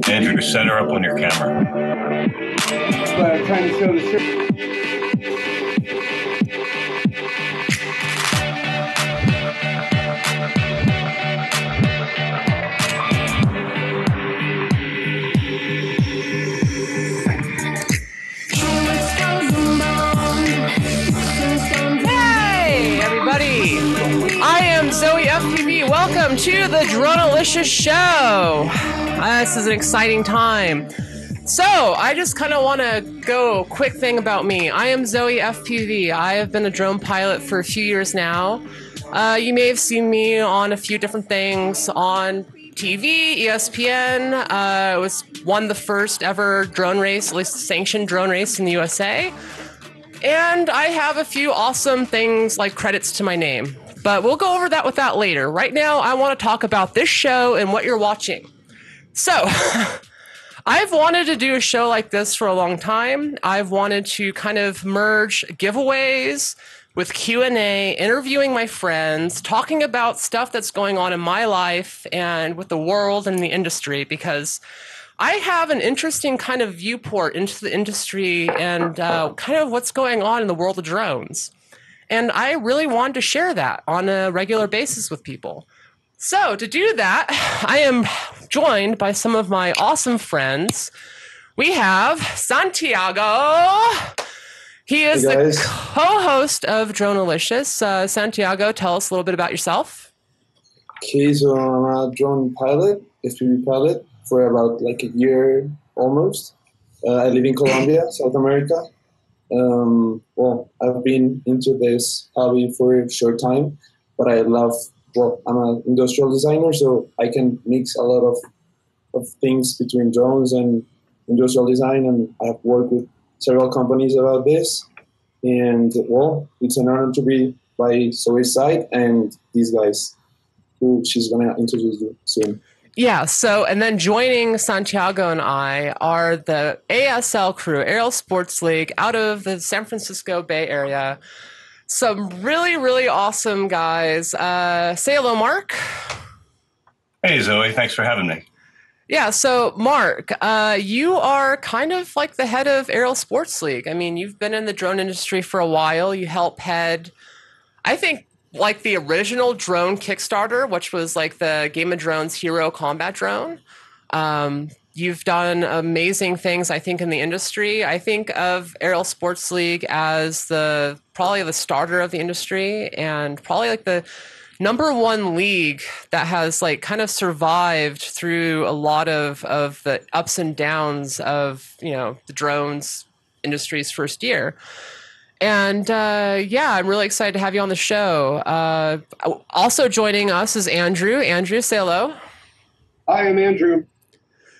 Andrew, set her up on your camera. But I'm trying to show the shirt. Hey, everybody. I am Zoe FPV. Welcome to the Dronelicious Show. This is an exciting time. So, I just kind of want to go quick thing about me. I am Zoe FPV. I have been a drone pilot for a few years now. You may have seen me on a few different things on TV, ESPN. Won the first ever drone race, at least sanctioned drone race in the USA. And I have a few awesome things like credits to my name. But we'll go over that with that later. Right now, I want to talk about this show and what you're watching. So, I've wanted to do a show like this for a long time. I've wanted to kind of merge giveaways with Q&A, interviewing my friends, talking about stuff that's going on in my life and with the world and the industry, because I have an interesting kind of viewport into the industry and kind of what's going on in the world of drones. And I really wanted to share that on a regular basis with people. So to do that, I am joined by some of my awesome friends. We have Santiago. He is the co-host of Dronelicious. Santiago, tell us a little bit about yourself. Okay, so I'm a drone pilot, FPV pilot, for about like a year almost. I live in Colombia, South America. Well, I've been into this hobby for a short time, but I'm an industrial designer, so I can mix a lot of things between drones and industrial design, and I've worked with several companies about this. And, well, it's an honor to be by Zoe's side and these guys, who she's going to introduce you soon. Yeah, so, and then joining Santiago and I are the ASL crew, Aerial Sports League, out of the San Francisco Bay Area. Some really, really awesome guys. Say hello, Mark. Hey, Zoe. Thanks for having me. Yeah, so Mark, you are kind of like the head of Aerial Sports League. I mean, you've been in the drone industry for a while. You help head, I think, like the original drone Kickstarter, which was like the Game of Drones hero combat drone. You've done amazing things, I think, in the industry. I think of Aerial Sports League as probably the starter of the industry, and probably like the #1 league that has like kind of survived through a lot of the ups and downs of, you know, the drones industry's first year. And yeah, I'm really excited to have you on the show. Also joining us is Andrew. Andrew, say hello. Hi, I'm Andrew.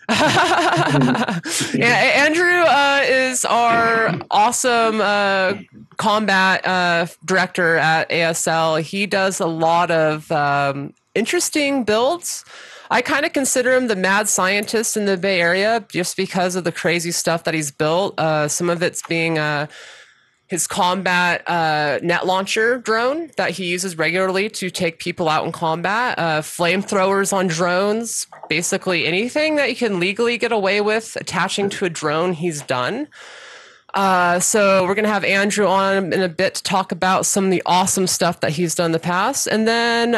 Yeah, Andrew is our awesome combat director at ASL. He does a lot of interesting builds. I kind of consider him the mad scientist in the Bay Area just because of the crazy stuff that he's built. Some of it's being his combat net launcher drone that he uses regularly to take people out in combat, flamethrowers on drones, basically anything that you can legally get away with attaching to a drone, he's done. So we're going to have Andrew on in a bit to talk about some of the awesome stuff that he's done in the past. And then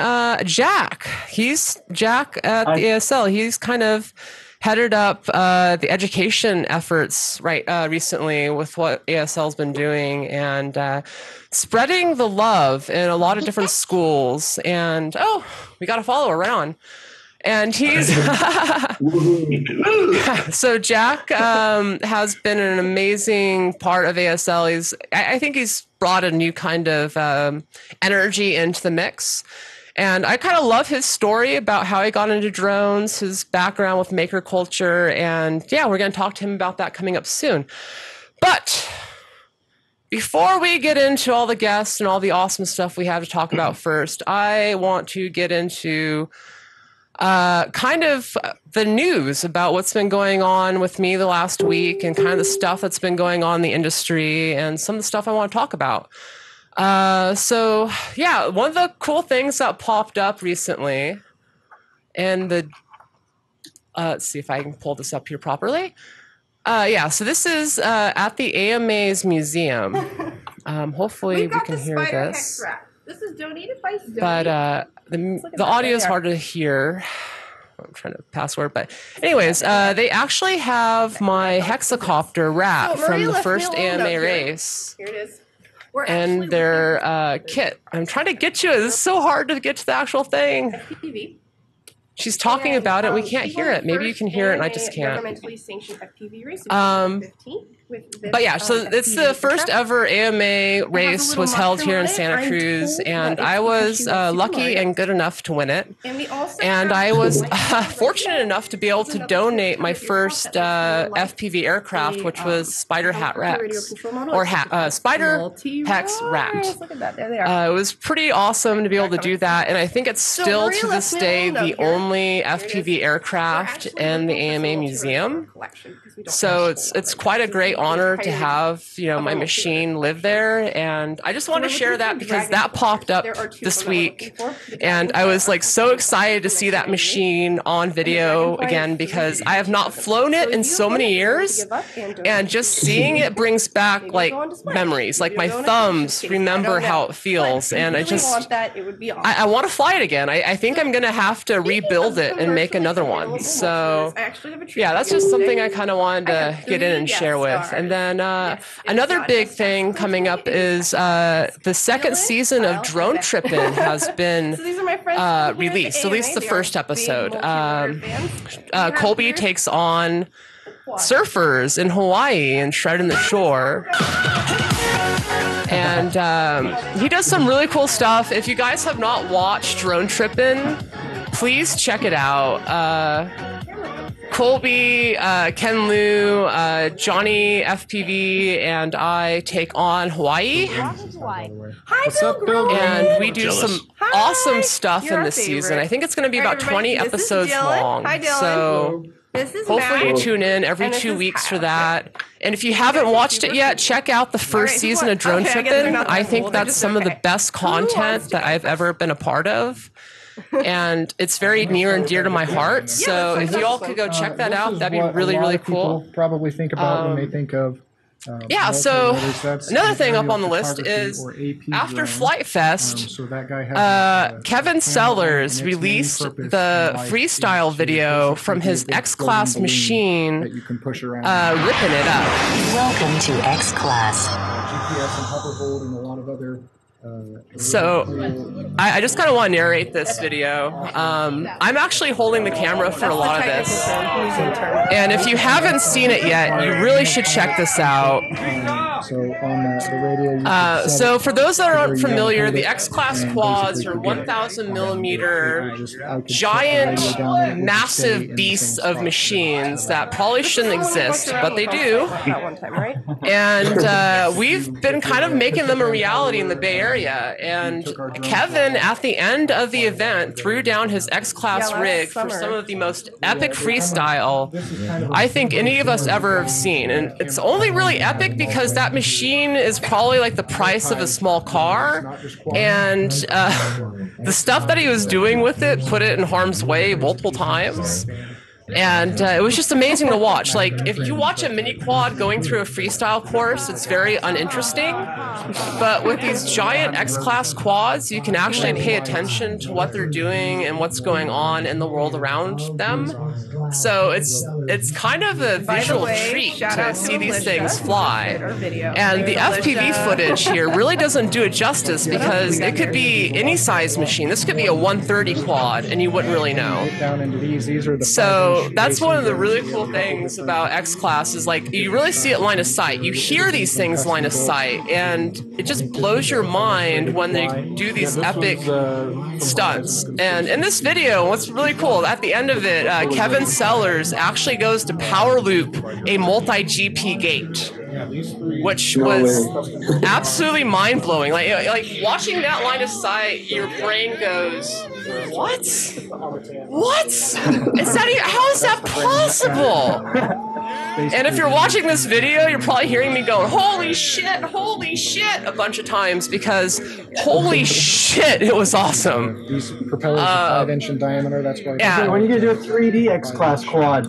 Jack at the ASL. He's kind of headed up the education efforts recently with what ASL's been doing and spreading the love in a lot of different schools. And we got a follower right on. And he's so Jack has been an amazing part of ASL. I think he's brought a new kind of energy into the mix. And I kind of love his story about how he got into drones, his background with maker culture. And yeah, we're going to talk to him about that coming up soon. But before we get into all the guests and all the awesome stuff we have to talk about first, I want to get into kind of the news about what's been going on with me the last week and kind of the stuff that's been going on in the industry and some of the stuff I want to talk about. So yeah, one of the cool things that popped up recently in the let's see if I can pull this up here properly. Yeah, so this is at the AMA's museum. Hopefully we can hear this. This is donated by Zoe. But the audio is hard to hear. I'm trying to password, but anyways, they actually have my hexacopter rat from the first AMA race. Here it is. And their kit. I'm trying to get you. This is so hard to get to the actual thing. FPV. She's talking about it. We can't hear it. Maybe you can hear it and I just can't. Governmentally sanctioned FPV race But yeah, so it's the first ever AMA race was held here in Santa Cruz, and I was lucky and good enough to win it. And I was fortunate enough to be able to donate my first FPV aircraft, which was Spider Hat Rex, or Spider Hex Rat. It was pretty awesome to be able to do that, and I think it's still to this day the only FPV aircraft in the AMA museum. So it's quite a great honor to have, you know, my machine live there, and I just want to share that because that popped up this week, and I was like so excited to see that machine on video again because I have not flown it in so many years, and just seeing it brings back like memories, like my thumbs remember how it feels, and I just I want to fly it again. I think I'm gonna have to rebuild it and make another one. So yeah, that's just something I kind of wanted to get in and share with. And then another big thing coming up is the second season of Drone Trippin' has been released, at least the first episode. Colby takes on surfers in Hawaii and shredding the shore. And he does some really cool stuff. If you guys have not watched Drone Trippin', please check it out. Colby, Ken Liu, Johnny FPV, and I take on Hawaii. What's up, Bill? And we do some awesome stuff in this season. I think it's going to be about 20 episodes long. So hopefully you tune in every 2 weeks for that. And if you haven't watched it yet, check out the first season of Drone Trippin'. I think that's some of the best content that I've ever been a part of. And it's very near and dear to my heart. So if you all could go check that out, that'd be really, really cool. Probably think about when they think of. Yeah, so another thing up on the list is after Flight Fest, Kevin Sellers released the freestyle video from his X-Class machine, ripping it up. Welcome to X-Class. GPS and hoverboard and a lot of other. So I just kind of want to narrate this video. I'm actually holding the camera for a lot of this, and if you haven't seen it yet, you really should check this out. So on the radio, so for those that aren't familiar, the X-Class quads are 1,000 millimeter giant, massive beasts of machines that probably shouldn't exist, but they do. And we've been kind of making them a reality in the Bay Area. And Kevin, at the end of the event, threw down his X-Class rig for some of the most epic freestyle I think any of us ever have seen. And it's only really epic because that machine is probably like the price of a small car. And the stuff that he was doing with it put it in harm's way multiple times. And it was just amazing to watch. Like, if you watch a mini quad going through a freestyle course, it's very uninteresting. But with these giant X-Class quads, you can actually pay attention to what they're doing and what's going on in the world around them. So it's kind of a visual treat to see these things fly. And the FPV footage here really doesn't do it justice because it could be any size machine. This could be a 130 quad, and you wouldn't really know. So that's one of the really cool things about X-Class is like you really see it line of sight. You hear these things line of sight, and it just blows your mind when they do these epic stunts. And in this video, what's really cool, at the end of it, Kevin Sellers actually goes to power loop a multi-GP gate, which was absolutely mind-blowing. Like watching that line of sight, your brain goes, what? What? How is that possible? And if you're watching this video, you're probably hearing me going, holy shit, a bunch of times because holy shit, it was awesome. These propellers are 5-inch in diameter. That's why. Yeah. When are you gonna do a 3D X-Class quad?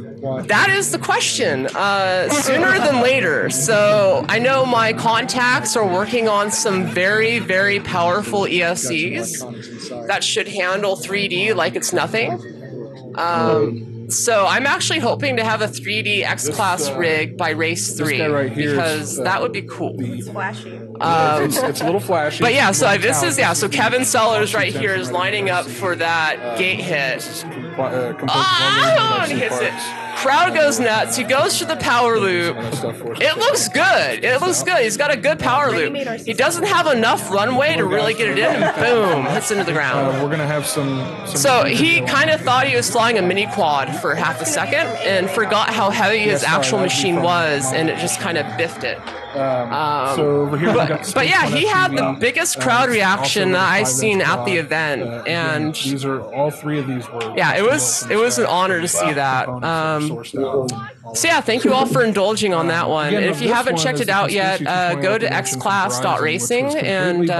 That is the question. Sooner than later. So I know my contacts are working on some very, very powerful ESCs that should handle 3D like it's nothing. So I'm actually hoping to have a 3D X-Class rig by race 3 because that would be cool. It's flashy. It's a little flashy. But yeah, so this is so Kevin Sellers right here is lining up for that gate hit. And he hits it. Crowd goes nuts. He goes to the power loop. It looks good. It looks good. He's got a good power loop. He doesn't have enough runway to really get it in, and boom, hits into the ground. We're gonna have some So he kind of thought he was flying a mini quad for half a second and forgot how heavy his actual machine was, and it just kind of biffed it. So over here, but yeah, he had the biggest crowd reaction that I've seen at the event, and these are all three of these were. Yeah, it was an honor to see that. So yeah, thank you all for indulging on that one. And if you haven't checked it out yet, go to xclass.racing and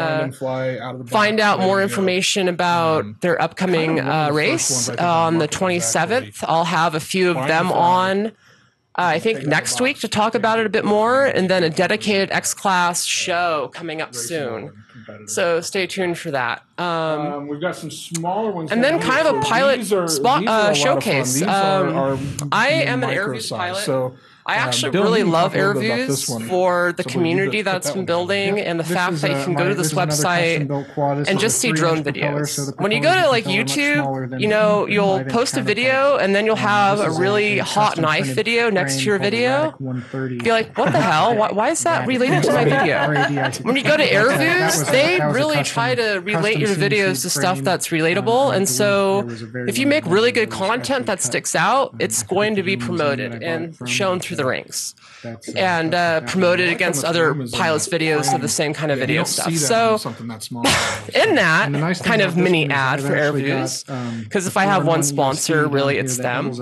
find out more information about their upcoming race on the 27th. I'll have a few of them on. I think next week to talk about it a bit more, and then a dedicated X-Class show coming up soon. So stay tuned for that. We've got some smaller ones. And then kind of a pilot spot showcase. I am an Airviews pilot. So I actually really love Airviews for the community that it's been building and the fact that you can go to this website and just see drone videos. When you go to like YouTube, you know, you'll post a video and then you'll have a really hot knife video next to your video. Be like, what the hell? Why is that related to my video? When you go to Airviews, they really try to relate your videos to stuff that's relatable. And so if you make really good content that sticks out, it's going to be promoted and shown through the rings and promoted against other pilots' videos of the same kind of video stuff. So in that kind of mini ad for Airviews, because if I have one sponsor, really it's them,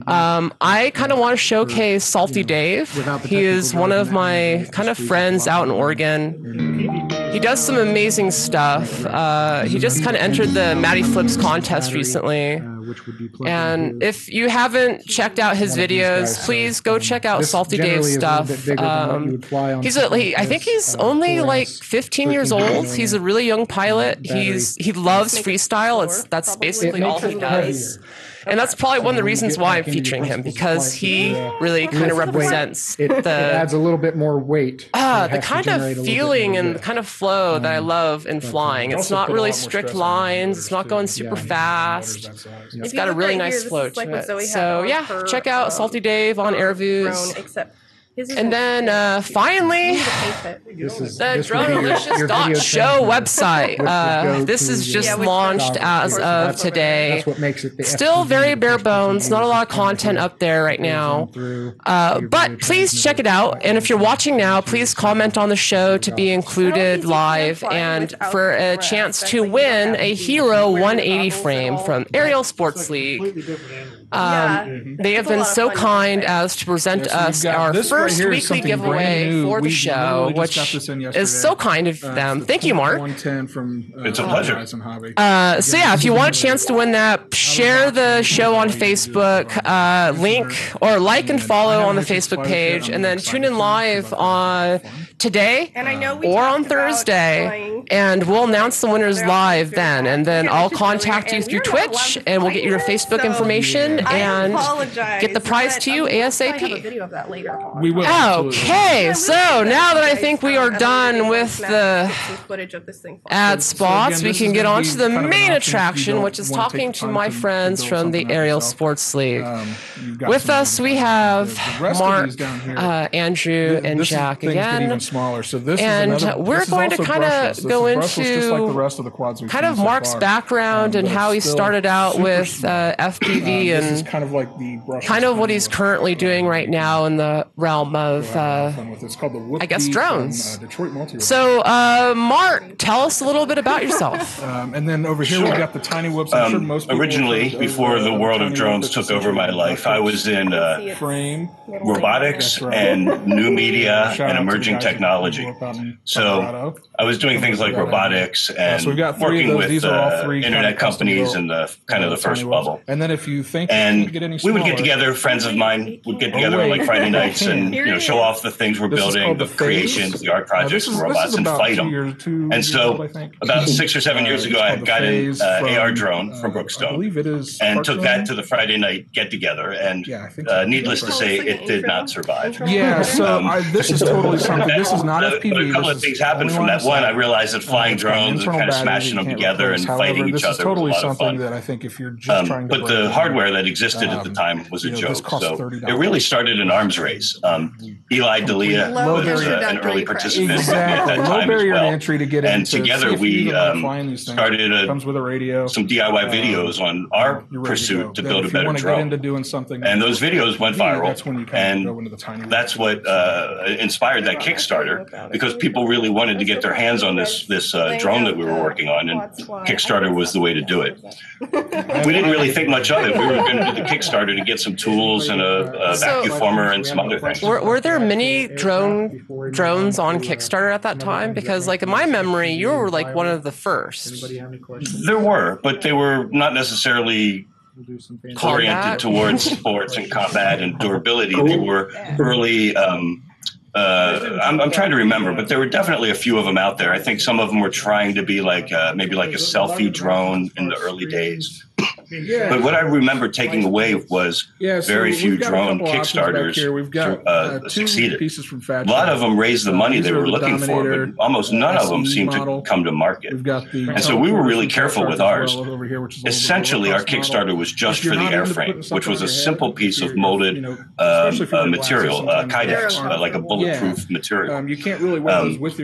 I kind of want to showcase Salty Dave. He is one of my kind of friends out in Oregon. He does some amazing stuff. He just kind of entered the Matty Flips contest recently. And if you haven't checked out his videos, please go check out Salty Dave's stuff. I think he's only like 15 years old. He's a really young pilot. He loves freestyle. That's basically all he does. And that's probably one of the reasons why I'm featuring him, because he really kind of represents it adds a little bit more weight. The kind of feeling and the kind of flow that I love in flying. It's not really strict lines. It's not going super fast. It's got a really nice flow to it. So yeah, check out Salty Dave on Airviews. And then finally, the Dronelicious.show website. This is just launched as of today. Still very bare bones, not a lot of content up there right now. But please check it out. And if you're watching now, please comment on the show to be included live and for a chance to win a Hero 180 frame from Aerial Sports League. They have been so kind as to present us our first weekly giveaway for the show, which is so kind of them. Thank you, Mark. It's a pleasure. So yeah, if you want a chance to win that, share the show on Facebook, link or like and follow on the Facebook page, and then tune in live on today or on Thursday, and we'll announce the winners live then. And then I'll contact you through Twitch, and we'll get your Facebook information and get the prize to you ASAP. We will. Okay, so now that I think we are done with the ad spots, we can get on to the main attraction, which is talking to my friends from the Aerial Sports League. With us, we have Mark, Andrew, and Jack again. And we're going to kind of go into kind of Mark's background and how he started out with FPV and This is kind of like the brush. kind of what he's currently doing right now in the realm of, It's called the I guess, drones. Detroit Multi. So, Mark, tell us a little bit about yourself. And then over here we've got the tiny whoops. I'm sure most people Originally, before the world of drones took over my life, I was in frame robotics and new media and emerging technology. So I was doing things like robotics and so we've got three working of those. with These are all three internet companies in the kind of the first bubble. And then if you think And get any we would get smaller, together, friends of mine would get together on like Friday nights and show off the things we're This is building, called the the Phase. creations, the art projects, this and is robots, and about fight 2 them. years, 2 And years old, I so think. about 6 or 7 years ago, I It's got called the an Phase AR from, drone from I Brookstone believe it is and took that Parkland. to the Friday night get together. And Yeah, I think so. needless to say, it did not survive. Yeah, so this is totally something. This is not FPV. But a couple of things happened from that. One, I realized that flying drones and kind of smashing them together and fighting each other was a lot of fun. That I think if you're just trying to But the hardware that existed at the time was a joke. So it really started an arms race. Eli Dalia was an early participant at exactly that low time barrier as well. to entry to get And into. together we started comes with a radio, some DIY videos on our pursuit to build a better drone. And those videos went viral. And that's what inspired that Kickstarter, because people really wanted to get their hands on this drone that we were working on, and Kickstarter was the way to do it. We didn't really think much of it. We were going to do the Kickstarter to get some tools and a vacuum former and some other things. Were there many drones on Kickstarter at that time? Because, like, in my memory, you were like one of the first. There were, but they were not necessarily oriented towards sports and combat and durability. They were early. I'm trying to remember, but there were definitely a few of them out there. I think some of them were trying to be like maybe like a selfie drone in the early days. But what I remember taking away was very few drone Kickstarters succeeded. A lot of them raised the money they were looking for, but almost none of them seemed to come to market. And so we were really careful with ours. Essentially, our Kickstarter was just for the airframe, which was a simple piece of molded material, Kydex, like a bulletproof material.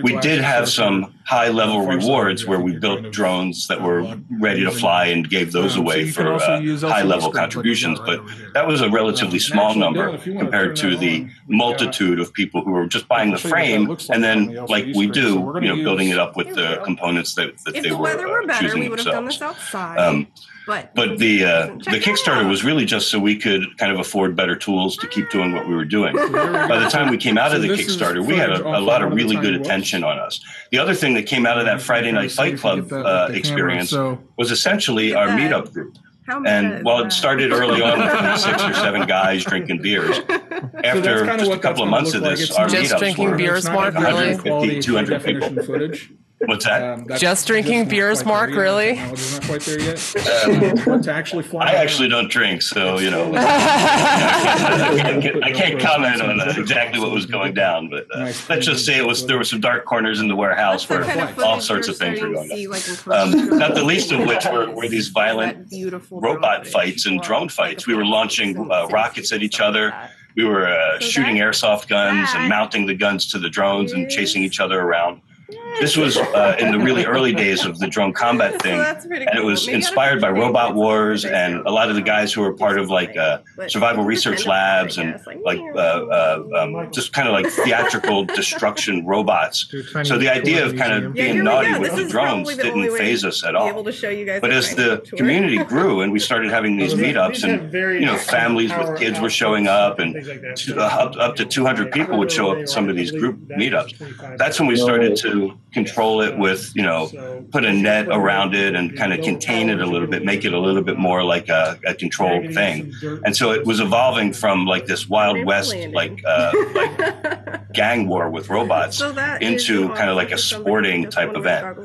We did have some high-level rewards where we built drones that were ready to fly and gave those away for high-level contributions, but that was a relatively small number compared to the multitude of people who were just buying the frame and then, like we do, building it up with the components that they were choosing themselves. But the Kickstarter was really just so we could kind of afford better tools to keep doing what we were doing. By the time we came out of the Kickstarter, we had a lot of really good attention on us. The other thing that came out of that Friday Night Fight Club experience was essentially our meetup group. And while it started early on with 6 or 7 guys drinking beers, after just a couple of months of this, our meetups were 150, 200 people. What's that? Just drinking beers, Mark? Really? Not quite there yet. I actually don't drink, so I can't comment on exactly what was going down. But let's just say there were some dark corners in the warehouse where all sorts of things were going on. Not the least of which were these violent robot fights and drone fights. We were launching rockets at each other. We were shooting airsoft guns and mounting the guns to the drones and chasing each other around. This was in the really early days of the drone combat thing, and it was inspired by Robot Wars and a lot of the guys who were part of like survival research labs and like just kind of like theatrical destruction robots. So the idea of kind of being naughty with the drones didn't faze us at all. But as the community grew and we started having these meetups, and families with kids were showing up, and up to 200 people would show up at some of these group meetups. That's when we started to control it with, put a net around it and kind of contain it a little bit, make it a little bit more like a controlled thing. And so it was evolving from like this Wild West, like gang war with robots into kind of like a sporting type event.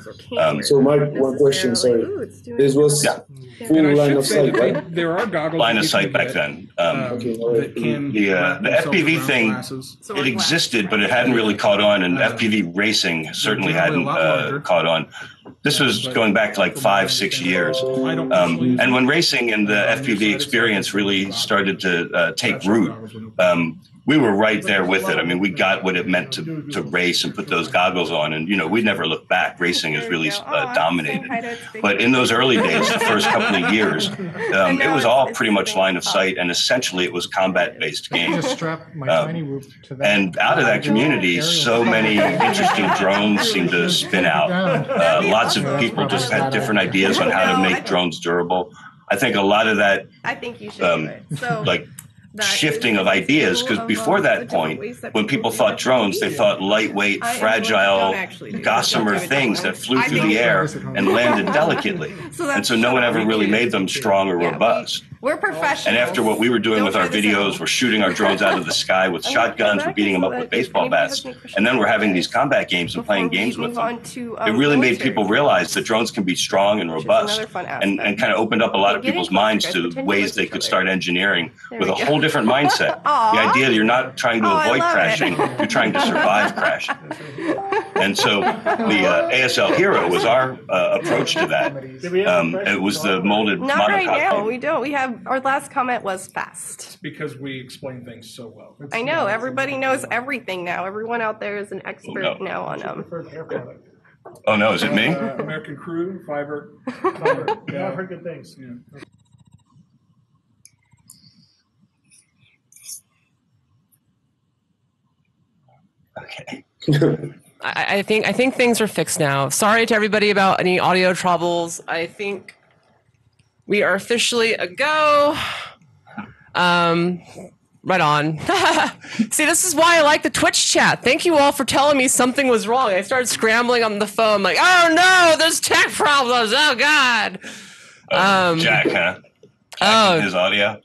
So Mark, one question, sorry. This was full line of sight, right? There are goggles. Line of sight back then. The FPV thing, it existed, but it hadn't really caught on, and FPV racing certainly hadn't caught on. This was going back to like 5-6 years. And when racing and the FPV experience really started to take root, we were right there with it. I mean, we got what it meant to race and put those goggles on. And, we never look back. Racing is really dominated. But in those early days, the first couple of years, it was all pretty much line of sight. And essentially, it was combat-based games. And out of that community, so many interesting drones seemed to spin out. Lots of people just had different ideas on how to make drones durable. I think a lot of that, I think you should do it. So, shifting of ideas, because before that point, when people thought drones, they thought lightweight, fragile, gossamer things that flew through the air and landed delicately. And so no one ever really made them strong or robust. We're professionals. And after what we were doing with our videos, we're shooting our drones out of the sky with shotguns, we're beating them up with baseball bats, and then we're having these combat games and playing games with them. It really made people realize that drones can be strong and robust, and kind of opened up a lot of people's minds to ways they could start engineering with a whole different mindset. The idea that you're not trying to avoid crashing, you're trying to survive crashing. And so the ASL Hero was our approach to that. It was the molded Not monocod right now. thing. We don't. We have our last comment was fast. Because we explain things so well. I know. Everybody knows everything now. Everyone out there is an expert now on Oh no, is it me? American Crew, Fiverr. Yeah, I've heard good things. Yeah. Okay. I think things are fixed now. Sorry to everybody about any audio troubles. I think we are officially a go. Right on. See, this is why I like the Twitch chat. Thank you all for telling me something was wrong. I started scrambling on the phone, like, oh no, there's tech problems. Oh God. Jack, huh? Jack his audio.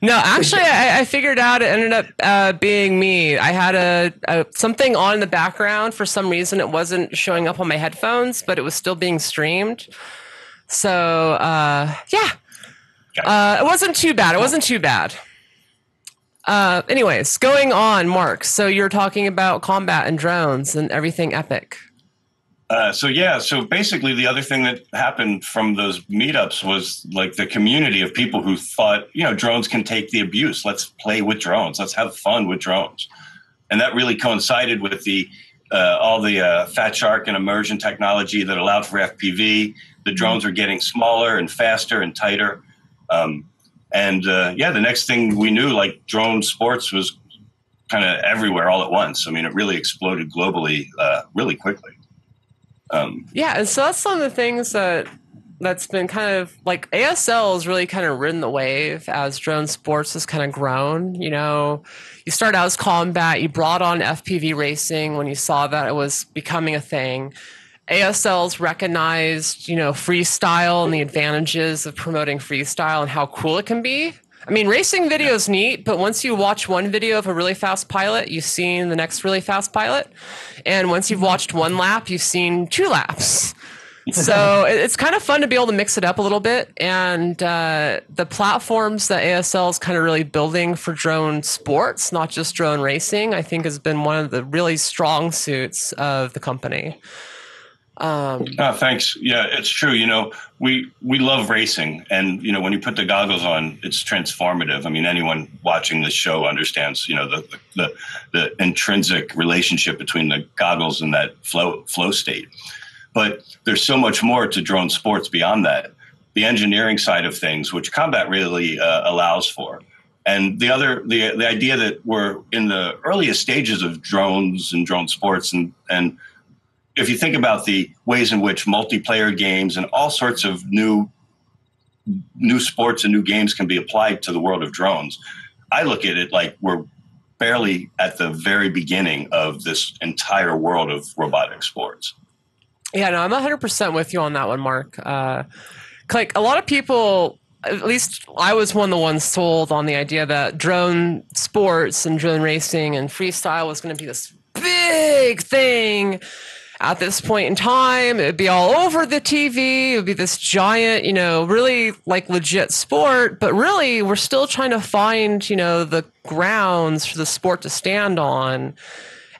No, actually, I figured out it ended up being me. I had a something on in the background. For some reason, it wasn't showing up on my headphones, but it was still being streamed. So, yeah. It wasn't too bad. It wasn't too bad. Anyways, going on, Mark. So you're talking about combat and drones and everything epic. So basically the other thing that happened from those meetups was like the community of people who thought, drones can take the abuse. Let's play with drones. Let's have fun with drones. And that really coincided with all the Fat Shark and immersion technology that allowed for FPV. The drones are getting smaller and faster and tighter. The next thing we knew, like drone sports was kind of everywhere all at once. I mean, it really exploded globally really quickly. Yeah, and so that's some of the things that's been kind of like ASL has really kind of ridden the wave as drone sports has kind of grown. You start out as combat, you brought on FPV racing when you saw that it was becoming a thing. ASL's recognized, freestyle and the advantages of promoting freestyle and how cool it can be. I mean, racing video is neat, but once you watch one video of a really fast pilot, you've seen the next really fast pilot. And once you've watched one lap, you've seen 2 laps. So it's kind of fun to be able to mix it up a little bit. And the platforms that ASL is kind of really building for drone sports, not just drone racing, I think has been one of the really strong suits of the company. Thanks. Yeah, it's true. We love racing, and when you put the goggles on, it's transformative. I mean, anyone watching this show understands, the intrinsic relationship between the goggles and that flow state. But there's so much more to drone sports beyond that. The engineering side of things, which combat really allows for. And the idea that we're in the earliest stages of drones and drone sports, and if you think about the ways in which multiplayer games and all sorts of new sports and new games can be applied to the world of drones, I look at it like we're barely at the very beginning of this entire world of robotic sports. Yeah, no, I'm 100% with you on that one, Mark. Like a lot of people, at least I was one of the ones sold on the idea that drone sports and drone racing and freestyle was going to be this big thing. At this point in time, it'd be all over the TV. It would be this giant, really like legit sport. But really, we're still trying to find, the grounds for the sport to stand on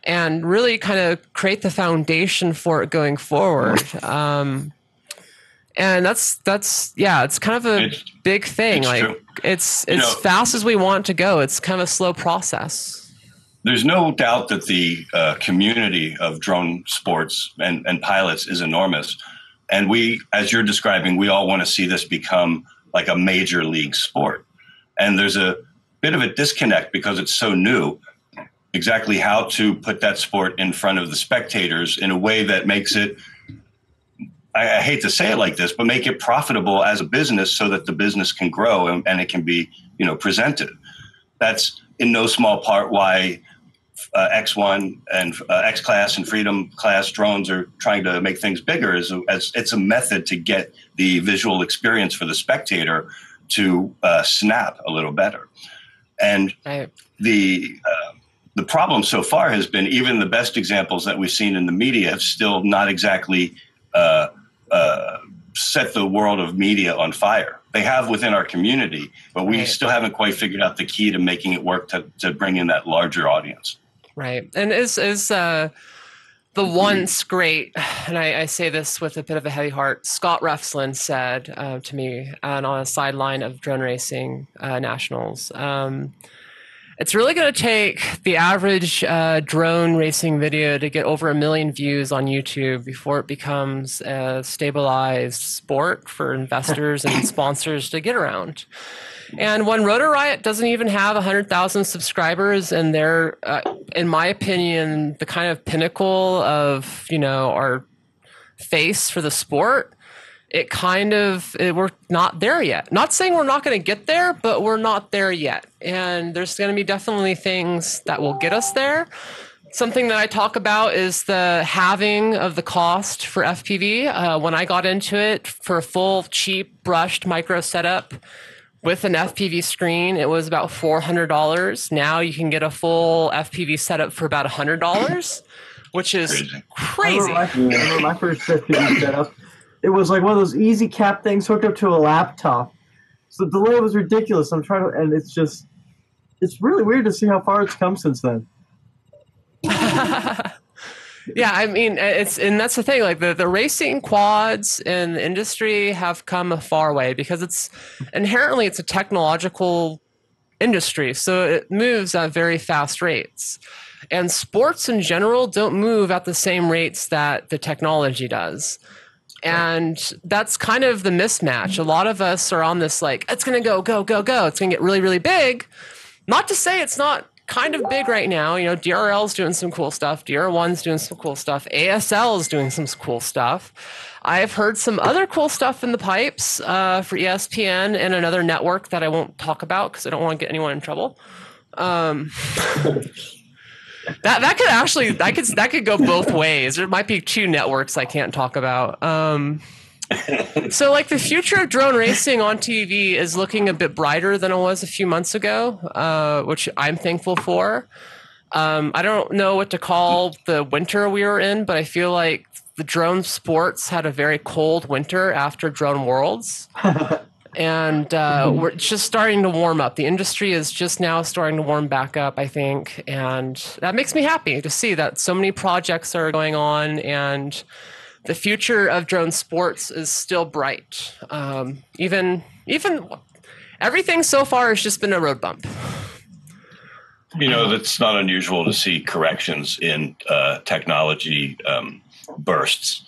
and really kind of create the foundation for it going forward. And that's yeah, it's kind of a big thing. Like true. it's fast as we want to go. It's kind of a slow process. There's no doubt that the community of drone sports and pilots is enormous. And we, as you're describing, we all want to see this become like a major league sport. And there's a bit of a disconnect because it's so new, exactly how to put that sport in front of the spectators in a way that makes it, I hate to say it like this, but make it profitable as a business so that the business can grow and it can be, presented. That's in no small part why X1 and X-Class and Freedom Class drones are trying to make things bigger as it's a method to get the visual experience for the spectator to snap a little better. And the problem so far has been even the best examples that we've seen in the media have still not exactly set the world of media on fire. They have within our community, but we still haven't quite figured out the key to making it work to bring in that larger audience. Right. And is the once great, and I say this with a bit of a heavy heart, Scott Refslin said to me on a sideline of drone racing nationals, it's really going to take the average drone racing video to get over 1 million views on YouTube before it becomes a stabilized sport for investors and sponsors to get around. And when Rotor Riot doesn't even have 100,000 subscribers, and they're, in my opinion, the kind of pinnacle of our face for the sport, we're not there yet. Not saying we're not going to get there, but we're not there yet. And there's going to be definitely things that will get us there. Something that I talk about is the halving of the cost for FPV. When I got into it, for a full, cheap, brushed micro setup with an FPV screen, it was about $400. Now you can get a full FPV setup for about $100, which is crazy. I remember my first FPV setup. It was like one of those easy cap things hooked up to a laptop. So the delay was ridiculous. And it's really weird to see how far it's come since then. Yeah, I mean, and that's the thing. Like the racing quads in the industry have come a far way because it's a technological industry, so it moves at very fast rates. And sports in general don't move at the same rates that the technology does. And that's kind of the mismatch. A lot of us are on this like, it's going to go. It's going to get really, really big. Not to say it's not kind of big right now. DRL's doing some cool stuff. DR1's doing some cool stuff. ASL is doing some cool stuff. I've heard some other cool stuff in the pipes for ESPN and another network that I won't talk about because I don't want to get anyone in trouble. That could actually that could go both ways. There might be two networks I can't talk about. So like the future of drone racing on TV is looking a bit brighter than it was a few months ago, which I'm thankful for. I don't know what to call the winter we were in, but I feel like the drone sports had a very cold winter after Drone Worlds. And we're just starting to warm up. The industry is just now starting to warm back up, I think. And that makes me happy to see that so many projects are going on and the future of drone sports is still bright. Even everything so far has just been a road bump. That's not unusual to see corrections in technology bursts.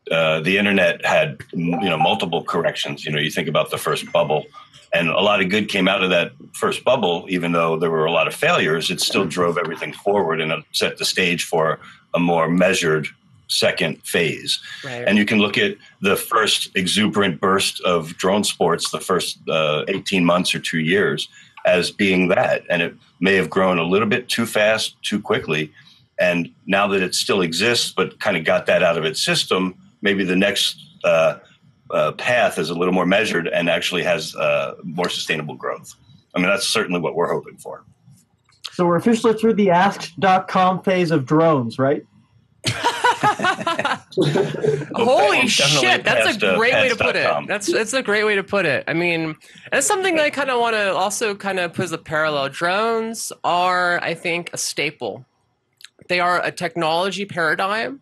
The internet had, multiple corrections. You think about the first bubble, and a lot of good came out of that first bubble, even though there were a lot of failures. It still drove everything forward and set the stage for a more measured second phase. Right. And you can look at the first exuberant burst of drone sports, the first 18 months or 2 years, as being that. And it may have grown a little bit too fast, too quickly. And now that it still exists, but kind of got that out of its system, maybe the next path is a little more measured and actually has more sustainable growth. I mean, that's certainly what we're hoping for. So we're officially through the ask.com phase of drones, right? Holy shit, that's a great way to put it. That's a great way to put it. I mean, that's something that I kind of want to also kind of put as a parallel. Drones are, I think, a staple. They are a technology paradigm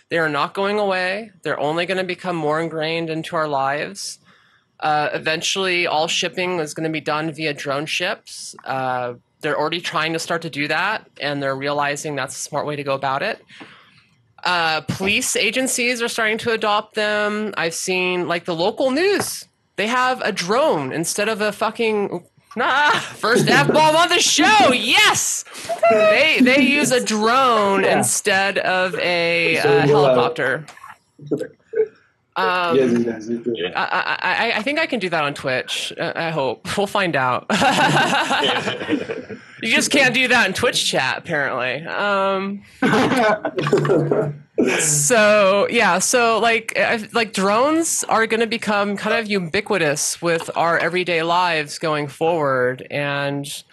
They are not going away. They're only going to become more ingrained into our lives. Eventually, all shipping is going to be done via drone ships. They're already trying to start to do that, and they're realizing that's a smart way to go about it. Police agencies are starting to adopt them. I've seen, like, the local news. They have a drone instead of a fucking... first F-bomb on the show. Yes, they use a drone instead of a helicopter. I think I can do that on Twitch. I hope. We'll find out. You just can't do that in Twitch chat, apparently. So like drones are going to become kind of ubiquitous with our everyday lives going forward, and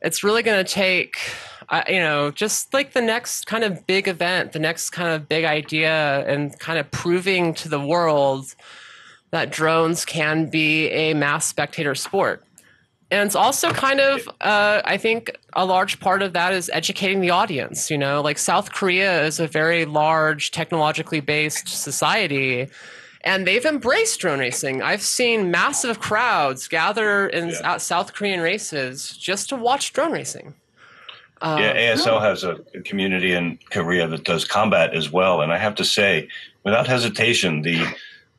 it's really going to take just like the next kind of big event, the next kind of big idea, and kind of proving to the world that drones can be a mass spectator sport. And it's also kind of, I think a large part of that is educating the audience. Like South Korea is a very large technologically based society, and they've embraced drone racing. I've seen massive crowds gather at South Korean races just to watch drone racing. ASL has a community in Korea that does combat as well. And I have to say, without hesitation, the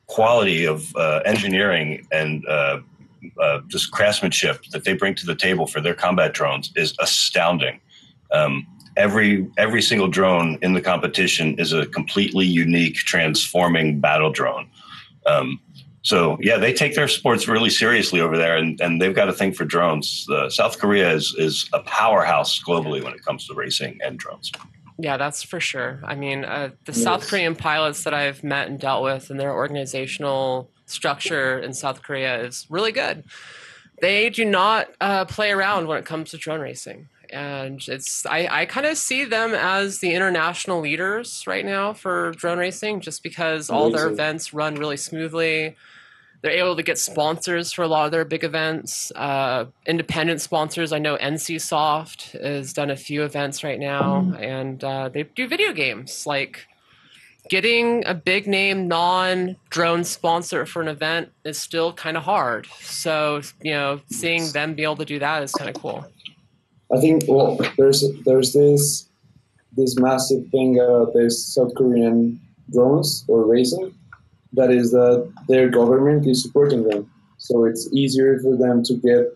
quality of engineering and just craftsmanship that they bring to the table for their combat drones is astounding. Every single drone in the competition is a completely unique, transforming battle drone. So they take their sports really seriously over there, and they've got a thing for drones. South Korea is a powerhouse globally when it comes to racing and drones. Yeah, that's for sure. I mean, the South Korean pilots that I've met and dealt with, and their organizational structure in South Korea is really good. They do not play around when it comes to drone racing. And I kind of see them as the international leaders right now for drone racing, just because all their events run really smoothly. They're able to get sponsors for a lot of their big events, independent sponsors. I know NCSoft has done a few events right now, and they do video games. Like, getting a big name non-drone sponsor for an event is still kind of hard. So, seeing them be able to do that is kind of cool. I think there's this massive thing about this South Korean drones or racing, that is that their government is supporting them. So it's easier for them to get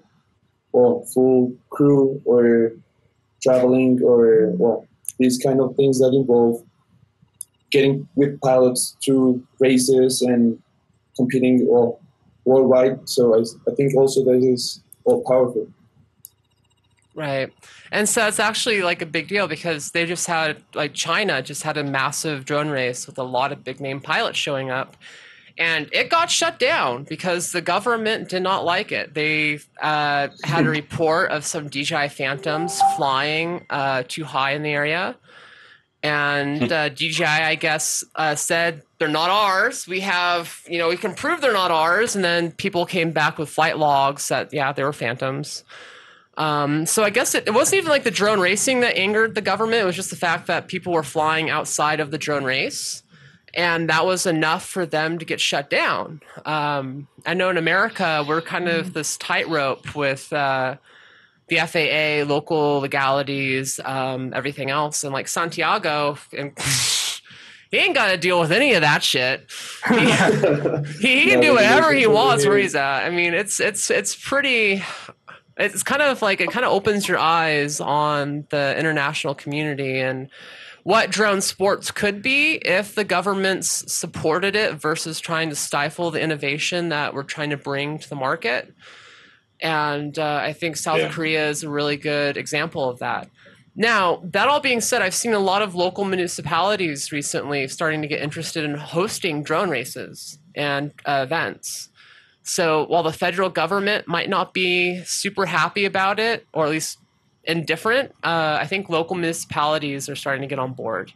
full crew or traveling or these kind of things that involve getting with pilots to races and competing worldwide. So I think also that is powerful. Right. And so it's actually like a big deal, because they just had, like, China just had a massive drone race with a lot of big name pilots showing up, and it got shut down because the government did not like it. They had a report of some DJI Phantoms flying too high in the area. And DJI, I guess, said, they're not ours. We have, we can prove they're not ours. And then people came back with flight logs that, they were Phantoms. So I guess it wasn't even like the drone racing that angered the government. It was just the fact that people were flying outside of the drone race, and that was enough for them to get shut down. I know in America, we're kind of this tightrope with the FAA, local legalities, everything else. And like Santiago, he ain't got to deal with any of that shit. He can do whatever he wants where he's at. I mean, it's pretty... It's kind of like, it kind of opens your eyes on the international community and what drone sports could be if the governments supported it versus trying to stifle the innovation that we're trying to bring to the market. And I think South Korea is a really good example of that. Now, that all being said, I've seen a lot of local municipalities recently starting to get interested in hosting drone races and events. So while the federal government might not be super happy about it, or at least indifferent, I think local municipalities are starting to get on board.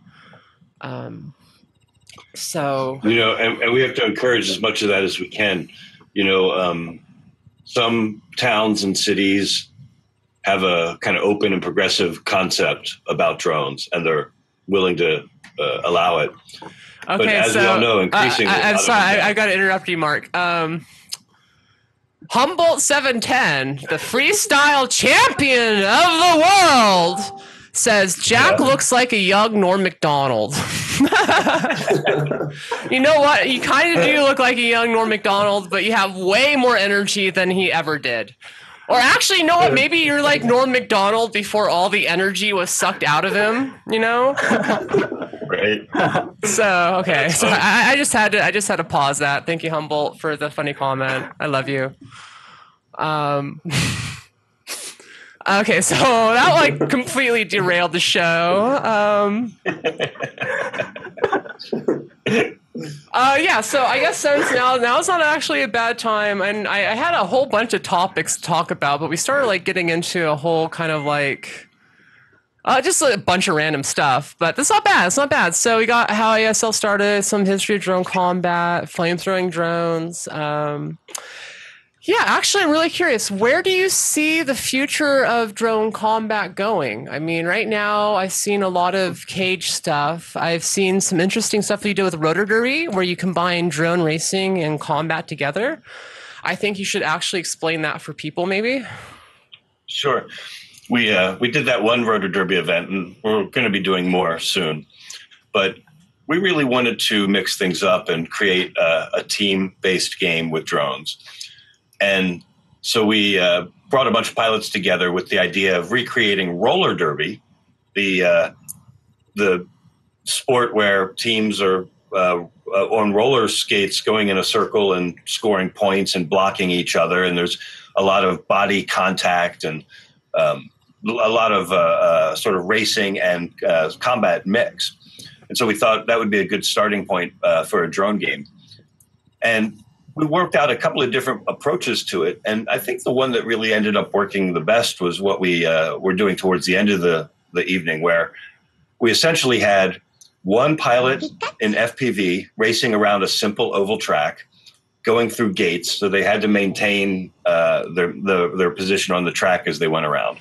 So and we have to encourage as much of that as we can. Some towns and cities have a kind of open and progressive concept about drones, and they're willing to allow it. Okay, but as we all know, increasingly. I'm sorry, I got to interrupt you, Mark. Humboldt 710, the freestyle champion of the world, says Jack looks like a young Norm Macdonald. You know what? You kind of do look like a young Norm Macdonald, but you have way more energy than he ever did. Or actually, you know what? Maybe you're like Norm Macdonald before all the energy was sucked out of him. You know? Right. So okay. So I just had to pause that. Thank you, Humboldt, for the funny comment. I love you. Okay, so that like completely derailed the show. Yeah, so I guess since now's not actually a bad time, and I had a whole bunch of topics to talk about, but we started like getting into a whole kind of like just a bunch of random stuff, but that's not bad. It's not bad. So we got how ASL started, some history of drone combat, flame-throwing drones. Yeah, actually, I'm really curious. Where do you see the future of drone combat going? I mean, right now, I've seen a lot of cage stuff. I've seen some interesting stuff that you do with rotor derby, where you combine drone racing and combat together. I think you should actually explain that for people, maybe. Sure. We did that one rotor derby event, and we're going to be doing more soon. But we really wanted to mix things up and create a team-based game with drones. And so we brought a bunch of pilots together with the idea of recreating roller derby, the sport where teams are on roller skates going in a circle and scoring points and blocking each other. And there's a lot of body contact and a lot of sort of racing and combat mix. And so we thought that would be a good starting point for a drone game. And we worked out a couple of different approaches to it. And I think the one that really ended up working the best was what we were doing towards the end of the evening, where we essentially had one pilot in FPV racing around a simple oval track, going through gates. So they had to maintain their position on the track as they went around.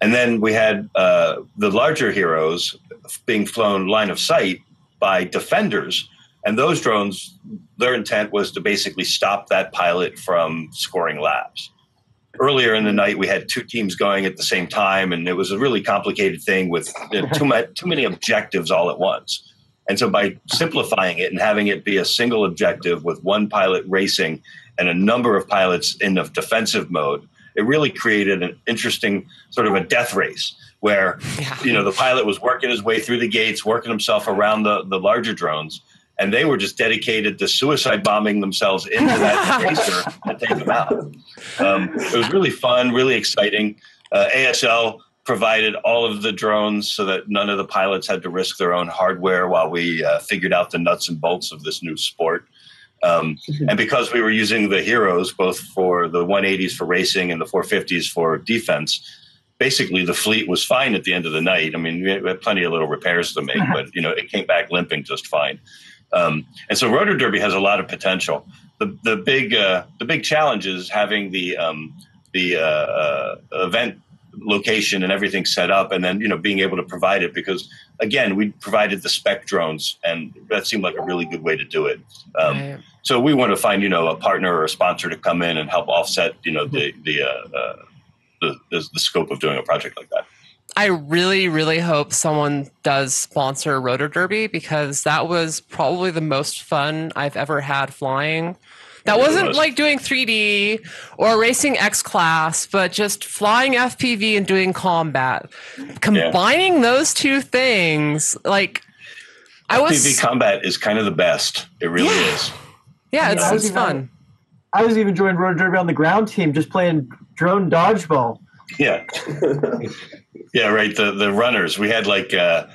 And then we had the larger heroes being flown line of sight by defenders. And those drones, their intent was to basically stop that pilot from scoring laps. Earlier in the night, we had two teams going at the same time, and it was a really complicated thing with too many objectives all at once. And so by simplifying it and having it be a single objective with one pilot racing and a number of pilots in the defensive mode, it really created an interesting sort of a death race where, the pilot was working his way through the gates, working himself around the larger drones. And they were just dedicated to suicide bombing themselves into that racer to take them out. It was really fun, really exciting. ASL provided all of the drones so that none of the pilots had to risk their own hardware while we figured out the nuts and bolts of this new sport. And because we were using the heroes, both for the 180s for racing and the 450s for defense, basically the fleet was fine at the end of the night. I mean, we had plenty of little repairs to make, but it came back limping just fine. And so rotor derby has a lot of potential. The big challenge is having the event location and everything set up, and then being able to provide it, because again we provided the spec drones, and that seemed like a really good way to do it. So we want to find a partner or a sponsor to come in and help offset the scope of doing a project like that. I really, really hope someone does sponsor rotor derby, because that was probably the most fun I've ever had flying. That wasn't like doing 3D or racing X class, but just flying FPV and doing combat. Combining those two things, FPV combat is kind of the best. It really is. Yeah, it's fun. I was even joining rotor derby on the ground team, just playing drone dodgeball. Yeah. Yeah, right. The runners, we had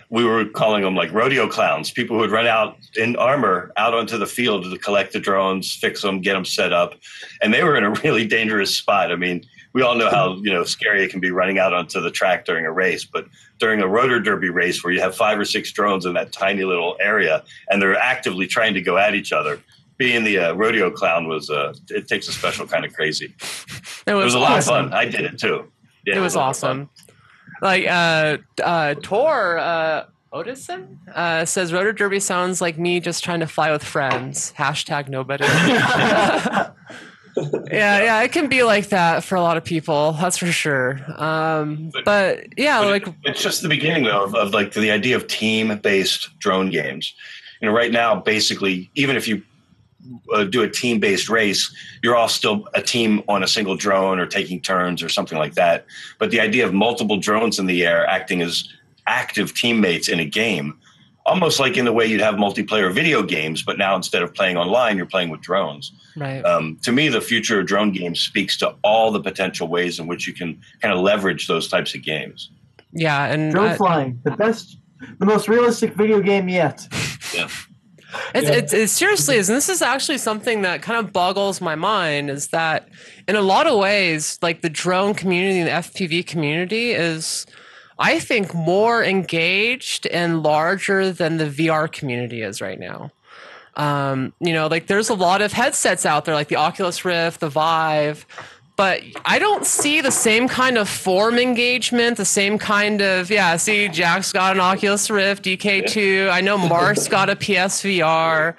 we were calling them like rodeo clowns, people who would run out in armor out onto the field to collect the drones, fix them, get them set up. And they were in a really dangerous spot. I mean, we all know how, scary it can be running out onto the track during a race. But during a rotor derby race where you have 5 or 6 drones in that tiny little area and they're actively trying to go at each other, being the rodeo clown it takes a special kind of crazy. It was a lot of fun. I did it too. Yeah, it was awesome. Tor, Odison says rotor derby sounds like me just trying to fly with friends. Hashtag nobody. Yeah, it can be like that for a lot of people. That's for sure. But it's just the beginning though of like the idea of team-based drone games. Right now, basically, even if you do a team-based race, you're all still a team on a single drone or taking turns or something like that. But the idea of multiple drones in the air acting as active teammates in a game, almost like in the way you'd have multiplayer video games, but now instead of playing online, you're playing with drones. Right. To me, the future of drone games speaks to all the potential ways in which you can kind of leverage those types of games. Yeah, and drone flying, the most realistic video game yet. Yeah. It seriously is, and this is actually something that kind of boggles my mind, is that in a lot of ways, like the drone community and the FPV community is, I think, more engaged and larger than the VR community is right now. Like there's a lot of headsets out there, like the Oculus Rift, the Vive, but I don't see the same kind of forum engagement, the same kind of, see, Jack's got an Oculus Rift, DK2. I know Mark's got a PSVR.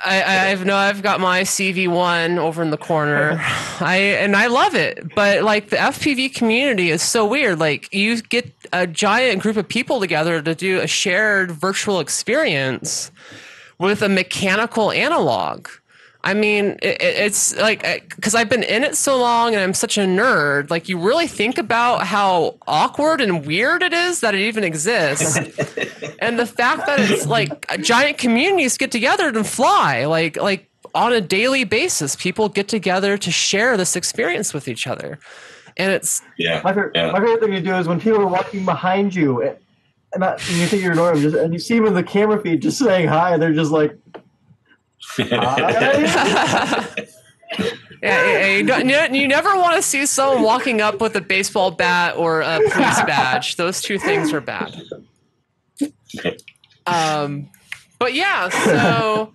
I've got my CV1 over in the corner. I love it. But like the FPV community is so weird. Like you get a giant group of people together to do a shared virtual experience with a mechanical analog. I mean, it's like, because I've been in it so long and I'm such a nerd, like you really think about how awkward and weird it is that it even exists. And the fact that it's like giant communities get together and fly, like on a daily basis, people get together to share this experience with each other. And it's... My favorite thing to do is when people are walking behind you and you think you're ignoring them, and you see them in the camera feed just saying hi, they're just like... You never want to see someone walking up with a baseball bat or a police badge. Those two things are bad. But yeah, so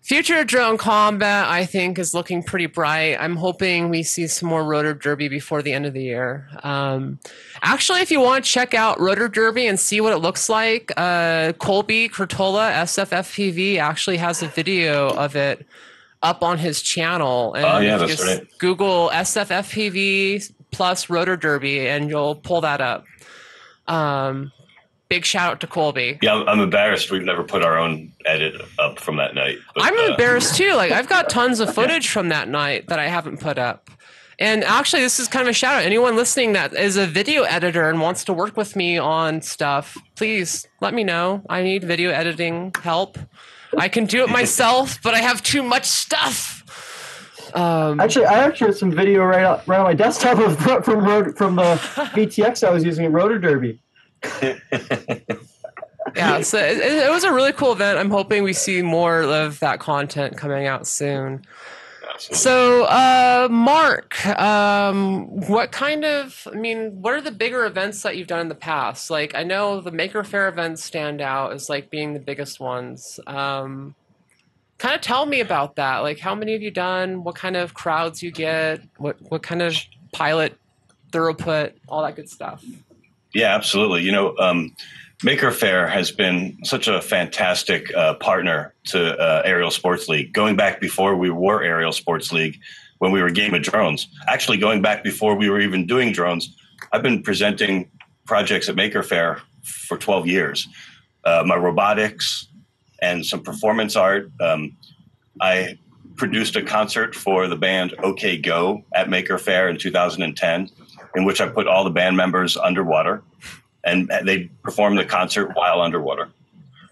future drone combat, I think, is looking pretty bright. I'm hoping we see some more rotor derby before the end of the year. Actually, if you want to check out rotor derby and see what it looks like, Colby Curtola, SFFPV, actually has a video of it up on his channel. And that's right. Google SFFPV plus rotor derby, and you'll pull that up. Big shout out to Colby. Yeah, I'm embarrassed we've never put our own edit up from that night. But, I'm embarrassed too. Like I've got tons of footage from that night that I haven't put up. And actually, this is kind of a shout out. Anyone listening that is a video editor and wants to work with me on stuff, please let me know. I need video editing help. I can do it myself, but I have too much stuff. Actually, I have some video right on my desktop from the VTX I was using in rotor derby. Yeah, so it was a really cool event. I'm hoping we see more of that content coming out soon. Absolutely. So, Mark, what are the bigger events that you've done in the past? Like, I know the Maker Faire events stand out as like being the biggest ones. Kind of tell me about that. Like, how many have you done? What kind of crowds you get? What kind of pilot throughput? All that good stuff. Yeah, absolutely. Maker Faire has been such a fantastic partner to Aerial Sports League, going back before we were Aerial Sports League, when we were Game of Drones. Actually, going back before we were even doing drones, I've been presenting projects at Maker Faire for 12 years. My robotics and some performance art. I produced a concert for the band OK Go at Maker Faire in 2010, in which I put all the band members underwater. And they performed the concert while underwater.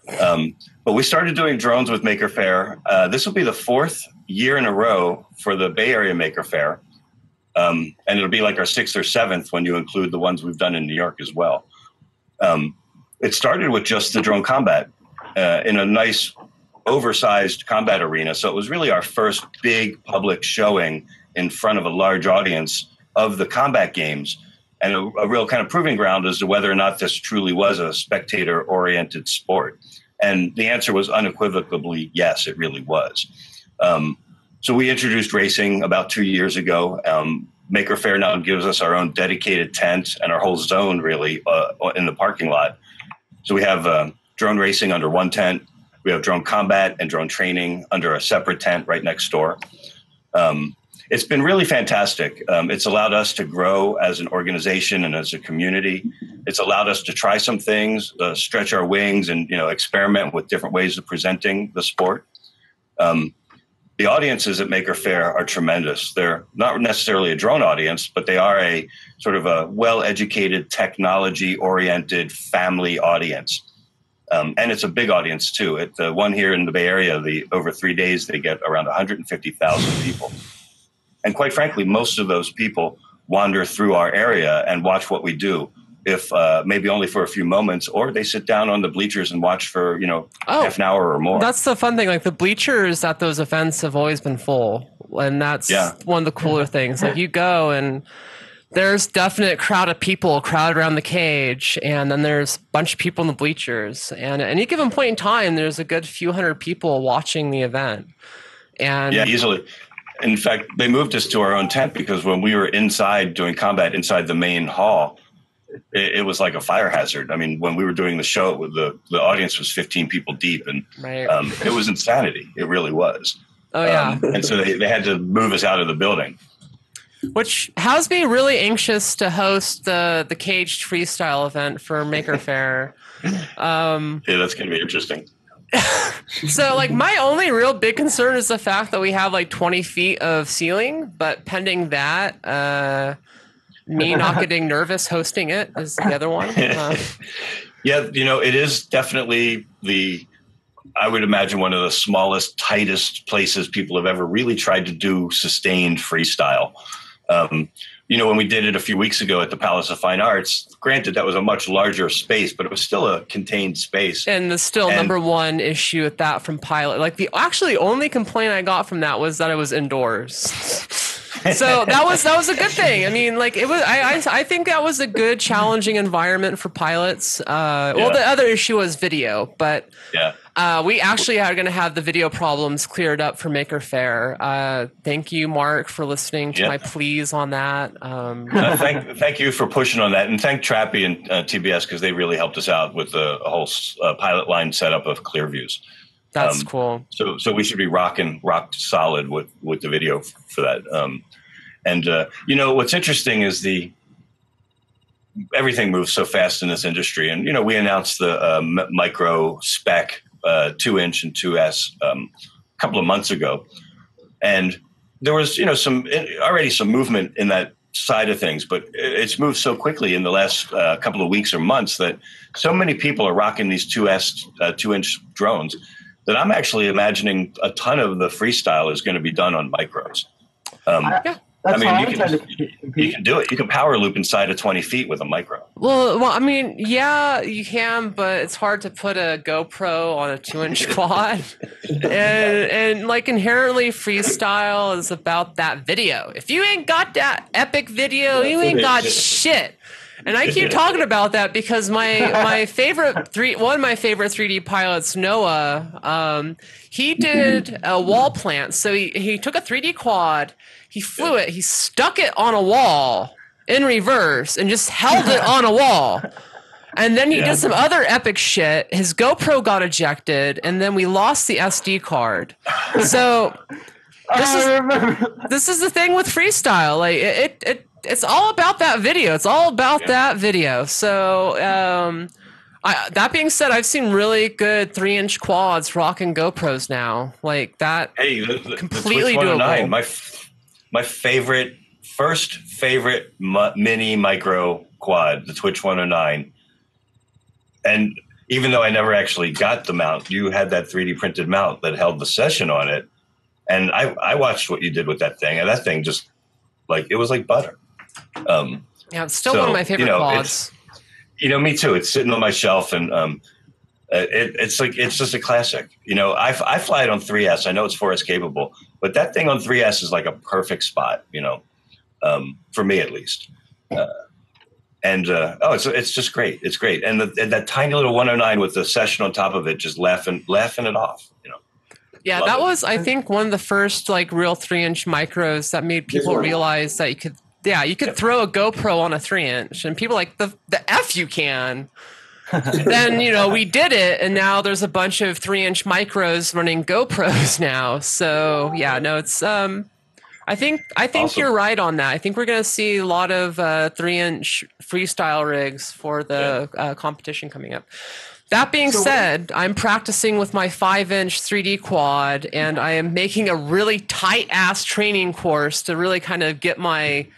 But we started doing drones with Maker Faire. This will be the 4th year in a row for the Bay Area Maker Faire. And it'll be like our 6th or 7th when you include the ones we've done in New York as well. It started with just the drone combat in a nice oversized combat arena. So it was really our first big public showing in front of a large audience of the combat games, and a real kind of proving ground as to whether or not this truly was a spectator-oriented sport. And the answer was unequivocally yes, it really was. So we introduced racing about 2 years ago. Maker Faire now gives us our own dedicated tent and our whole zone, really, in the parking lot. So we have drone racing under one tent. We have drone combat and drone training under a separate tent right next door. It's been really fantastic. It's allowed us to grow as an organization and as a community. It's allowed us to try some things, stretch our wings, and experiment with different ways of presenting the sport. The audiences at Maker Faire are tremendous. They're not necessarily a drone audience, but they are a sort of a well-educated, technology-oriented family audience. And it's a big audience, too. At the one here in the Bay Area, over 3 days, they get around 150,000 people. And quite frankly, most of those people wander through our area and watch what we do, if maybe only for a few moments, or they sit down on the bleachers and watch for, half an hour or more. That's the fun thing. Like, the bleachers at those events have always been full. And that's one of the cooler things. Like, you go and there's definite crowd of people crowded around the cage, and then there's a bunch of people in the bleachers. And at any given point in time, there's a good few hundred people watching the event. And yeah, easily. In fact, they moved us to our own tent because when we were inside doing combat inside the main hall, it was like a fire hazard. I mean, when we were doing the show, the audience was 15 people deep, and it was insanity. It really was. Oh, yeah. And so they had to move us out of the building. Which has me really anxious to host the caged freestyle event for Maker Faire. Yeah, that's going to be interesting. So, like, my only real big concern is the fact that we have like 20 feet of ceiling, but pending that, me not getting nervous hosting it is the other one. Yeah, it is definitely I would imagine one of the smallest, tightest places people have ever really tried to do sustained freestyle. When we did it a few weeks ago at the Palace of Fine Arts, granted that was a much larger space, but it was still a contained space. And the number one issue with that from Pilot, like the only complaint I got from that was that it was indoors. So that was a good thing. I mean, like, it was. I think that was a good, challenging environment for pilots. Well, the other issue was video, but we actually are going to have the video problems cleared up for Maker Faire. Thank you, Mark, for listening to my pleas on that. Thank you for pushing on that, and thank Trappy and TBS because they really helped us out with the whole pilot line setup of clear views. That's cool. So we should be rock solid with the video for that. What's interesting is everything moves so fast in this industry. And, we announced the micro spec 2-inch and 2S a couple of months ago. And there was, some movement in that side of things, but it's moved so quickly in the last couple of weeks or months that so many people are rocking these 2-inch drones that I'm actually imagining a ton of the freestyle is going to be done on micros. You can do it. You can power loop inside of 20 feet with a micro. Well, I mean, yeah, you can, but it's hard to put a GoPro on a 2-inch quad. and like, inherently freestyle is about that video. If you ain't got that epic video, you ain't got shit. And I keep talking about that because one of my favorite 3D pilots, Noah, he did a wall plant. So he took a 3D quad, he flew it, he stuck it on a wall in reverse and just held it on a wall. And then he did some other epic shit. His GoPro got ejected, and then we lost the SD card. So this is the thing with freestyle. Like it's all about that video. It's all about that video. So that being said, I've seen really good 3-inch quads rocking GoPros now. Like that. Hey, completely the doable. My first favorite mini micro quad, the Twitch 109. And even though I never actually got the mount, you had that 3D printed mount that held the session on it. And I watched what you did with that thing, and that thing just it was like butter. It's still one of my favorite quads. Me too. It's sitting on my shelf, and it's just a classic. I fly it on 3S. I know it's 4S capable, but that thing on 3S is like a perfect spot. For me at least. It's just great. It's great, and that tiny little 109 with the session on top of it, just laughing it off. Yeah, that was, I think, one of the first real 3-inch micros that made people realize that you could throw a GoPro on a 3-inch, and people the F you can. then, we did it, and now there's a bunch of 3-inch micros running GoPros now. So yeah, no, it's I think awesome. You're right on that. I think we're going to see a lot of 3-inch freestyle rigs for the competition coming up. That being said, I'm practicing with my 5-inch 3D quad, and I am making a really tight-ass training course to really kind of get my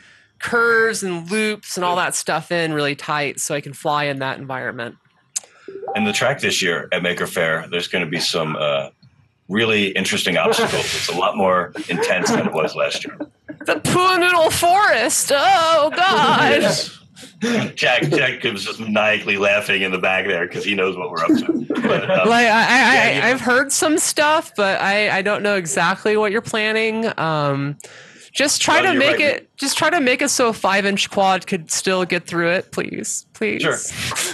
curves and loops and all that stuff in really tight so I can fly in that environment. And the track this year at Maker Faire, there's going to be some really interesting obstacles. It's a lot more intense than it was last year. The Pua Noodle Forest. Oh, God. Jack was just maniacally laughing in the back there because he knows what we're up to. But, I've heard some stuff, but I don't know exactly what you're planning. Just try to make it. Just try to make it so a 5-inch quad could still get through it, please. Sure.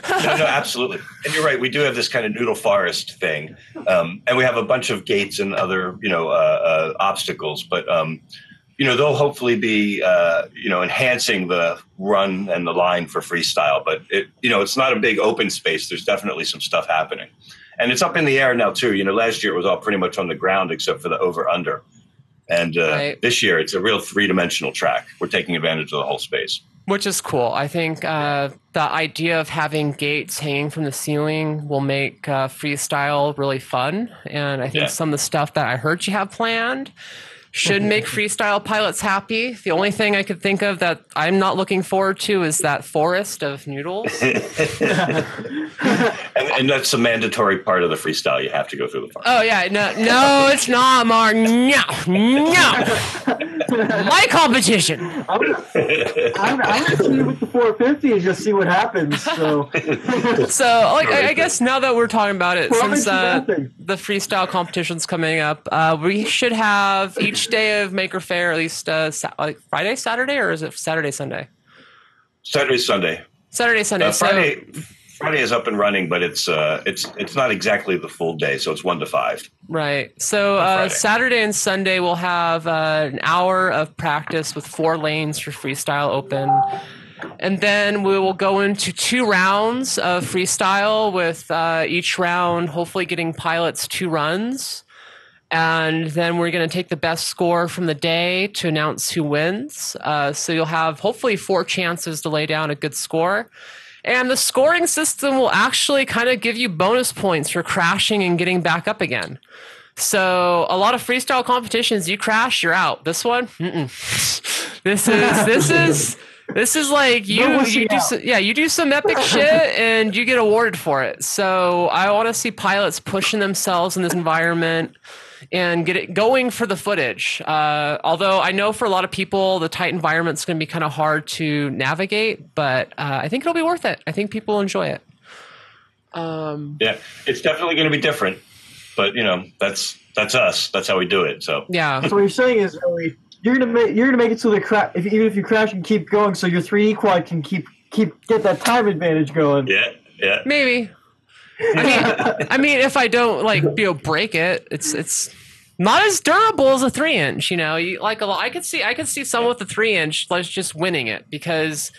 No, absolutely. And you're right. We do have this kind of noodle forest thing, and we have a bunch of gates and other, obstacles. But they'll hopefully be, enhancing the run and the line for freestyle. But it's not a big open space. There's definitely some stuff happening, and it's up in the air now too. Last year it was all pretty much on the ground except for the over/under. And this year, it's a real 3-dimensional track. We're taking advantage of the whole space. Which is cool. I think the idea of having gates hanging from the ceiling will make freestyle really fun. And I think some of the stuff that I heard you have planned should make freestyle pilots happy. The only thing I could think of that I'm not looking forward to is that forest of noodles. and that's a mandatory part of the freestyle. You have to go through the forest. Oh, yeah. No, it's not, Mark. No. My competition. I'm going to see with the 450 and just see what happens. So I guess now that we're talking about it, since the freestyle competition's coming up, we should have each day of Maker Faire, at least Friday, Saturday, or is it Saturday, Sunday? Saturday, Sunday. Saturday, Sunday. Friday is up and running, but it's not exactly the full day, so it's 1 to 5. Right. So Saturday and Sunday we'll have an hour of practice with 4 lanes for freestyle open. And then we will go into 2 rounds of freestyle with each round hopefully getting pilots 2 runs. And then we're going to take the best score from the day to announce who wins. So you'll have hopefully 4 chances to lay down a good score. And the scoring system will actually kind of give you bonus points for crashing and getting back up again. So a lot of freestyle competitions, you crash, you're out. This one, This is like you do some epic shit and you get awarded for it. So I want to see pilots pushing themselves in this environment and get it going for the footage. Although I know for a lot of people, the tight environment's going to be kind of hard to navigate, but I think it'll be worth it. I think people will enjoy it. Yeah, it's definitely going to be different, but that's us. That's how we do it. So yeah. So what you're saying is, really, you're gonna make it so that even if you crash and keep going, so your 3D quad can get that time advantage going. Yeah. Maybe. I mean, if I don't break it, it's not as durable as a 3-inch. I could see someone with a 3-inch just winning it because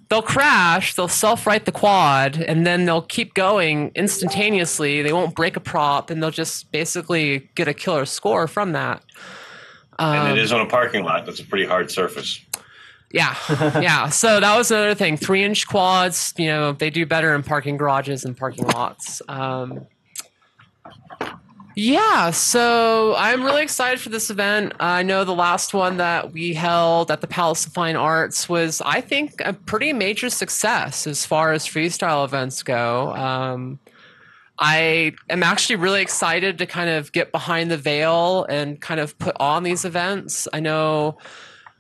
they'll crash, they'll self-right the quad, and then they'll keep going instantaneously. They won't break a prop, and they'll just basically get a killer score from that. And it is on a parking lot. That's a pretty hard surface. Yeah, yeah. So that was another thing. 3-inch quads, they do better in parking garages and parking lots. Yeah, so I'm really excited for this event. I know the last one that we held at the Palace of Fine Arts was, I think, a pretty major success as far as freestyle events go. I am actually really excited to kind of get behind the veil and kind of put on these events. I know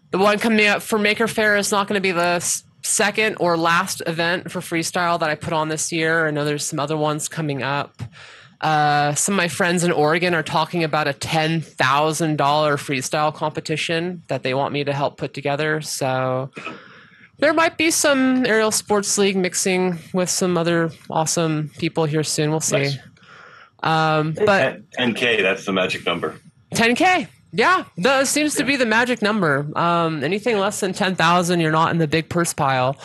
the one coming up for Maker Faire is not going to be the second or last event for freestyle that I put on this year. I know there's some other ones coming up. Some of my friends in Oregon are talking about a $10,000 freestyle competition that they want me to help put together. So there might be some Aerial Sports League mixing with some other awesome people here soon. We'll see. Nice. But 10K, that's the magic number. 10K. Yeah, that seems to be the magic number. Anything less than 10,000, you're not in the big purse pile.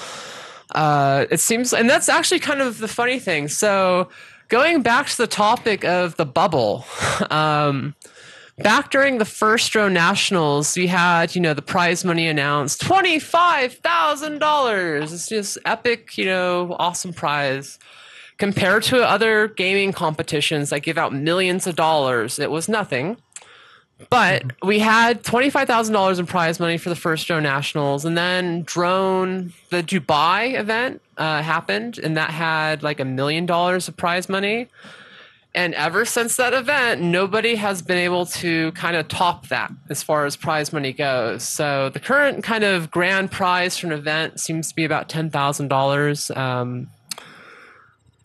It seems, and that's actually kind of the funny thing. So going back to the topic of the bubble, back during the first Drone Nationals, we had, the prize money announced, $25,000. It's just epic, awesome prize. Compared to other gaming competitions that give out millions of dollars, it was nothing. But we had $25,000 in prize money for the first Drone Nationals, and then the Dubai event happened, and that had like $1 million of prize money. And ever since that event, nobody has been able to kind of top that as far as prize money goes. So the current kind of grand prize for an event seems to be about $10,000.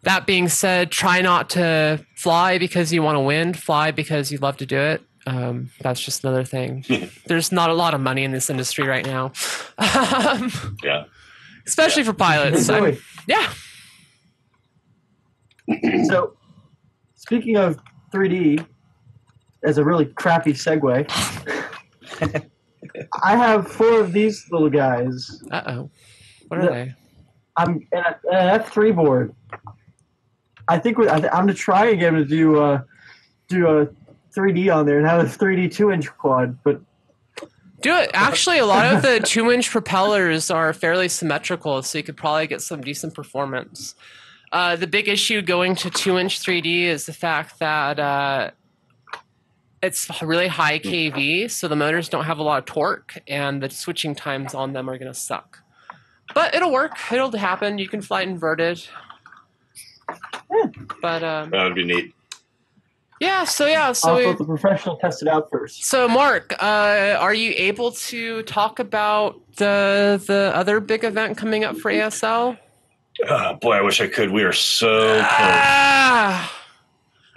That being said, try not to fly because you want to win. Fly because you love to do it. That's just another thing. There's not a lot of money in this industry right now. Yeah. Especially for pilots. Yeah. So, speaking of 3D, as a really crappy segue, I have 4 of these little guys. Uh-oh. What are they? I'm an F3 board. I think I'm going to try again to do a 3D on there and have a 3D 2-inch quad, but do it. Actually, a lot of the 2-inch propellers are fairly symmetrical, so you could probably get some decent performance. The big issue going to 2-inch 3D is the fact that it's really high kV, so the motors don't have a lot of torque, and the switching times on them are going to suck. But it'll work. It'll happen. You can fly it inverted. But that would be neat. Yeah. So I'll let the professional test it out first. So Mark, are you able to talk about the other big event coming up for ASL? Boy, I wish I could. We are so close.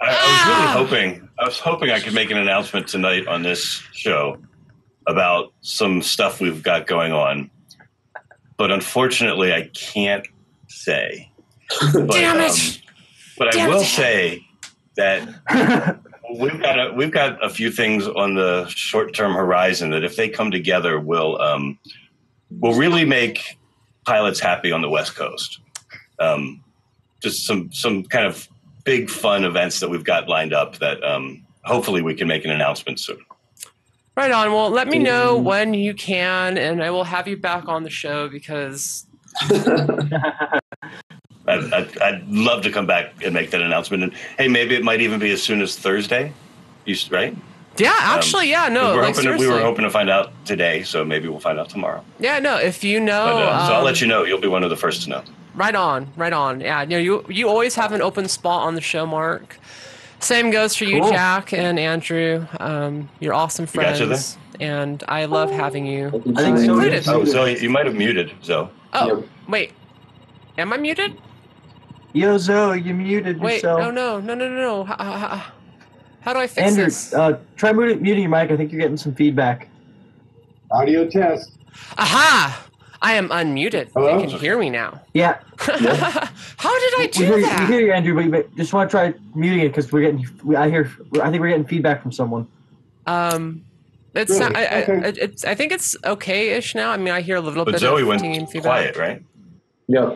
I was hoping I could make an announcement tonight on this show about some stuff we've got going on, but unfortunately, I can't say. Damn it! But I will say that we've got a few things on the short-term horizon that, if they come together, will really make pilots happy on the West Coast. Just some kind of big fun events that we've got lined up that hopefully we can make an announcement soon. Right on. Well, let me know when you can, and I will have you back on the show because I'd love to come back and make that announcement. And hey, maybe it might even be as soon as Thursday. Right? Yeah, actually, yeah. No, we were hoping to find out today, so maybe we'll find out tomorrow. Yeah, no. If you know, so I'll let you know. You'll be one of the first to know. Right on. Yeah, you always have an open spot on the show, Mark. Same goes for you, Jack and Andrew. You're awesome friends, and I love having you included. Oh, Zoe, you might have muted, Zoe. Oh, wait. Am I muted? Yo, Zoe, you muted yourself. Wait, no. How do I fix this? Try muting your mic. I think you're getting some feedback. Audio test. Aha! I am unmuted. Hello? You can hear me now. Yeah. How did I do that? We hear you, Andrew, but just want to try muting it because I think we're getting feedback from someone. It's really? not, I think it's okay-ish now. I mean, I hear a little bit Zoe of went team feedback. quiet, right? Yeah.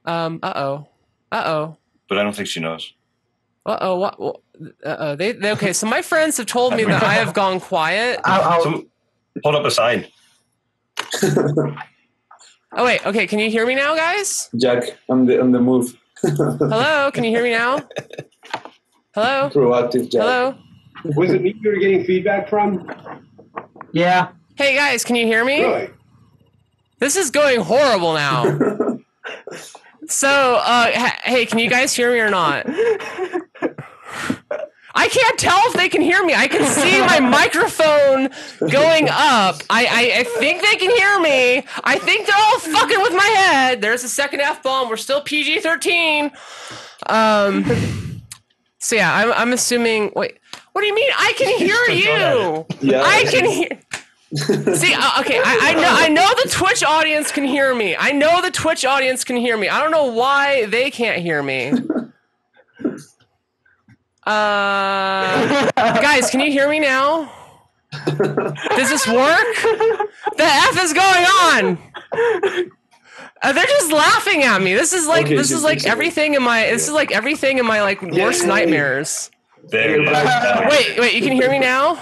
Uh-oh. But I don't think she knows. What? They okay. So my friends have told me that I have gone quiet. Hold up a sign. Oh wait. Okay. Can you hear me now, guys? Jack, on the move. Hello. Can you hear me now? Hello. Proactive, Jack. Hello. Was it me you were getting feedback from? Yeah. Hey guys, can you hear me? Really? This is going horrible now. So, hey, can you guys hear me or not? I can't tell if they can hear me. I can see my microphone going up. I think they can hear me. I think they're all fucking with my head. There's a second F-bomb. We're still PG-13. So yeah, I'm assuming. Wait, what do you mean? I can hear you. Yeah. I can hear. See, okay, I know the Twitch audience can hear me. I don't know why they can't hear me. Guys, can you hear me now? Does this work? The F is going on. They're just laughing at me. This is like everything in my like worst nightmares. There it is. Wait, you can hear me now?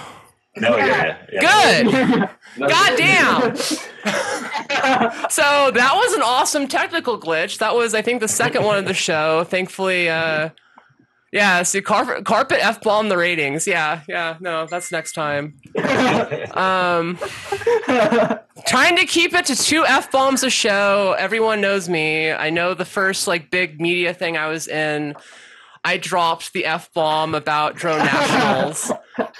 No, yeah. Good. God damn. So that was an awesome technical glitch. That was, I think, the second one of the show. Thankfully, see, carpet F-bomb the ratings. No, that's next time. Trying to keep it to 2 F-bombs a show. Everyone knows me. I know the first like big media thing I was in, I dropped the F-bomb about drone nationals.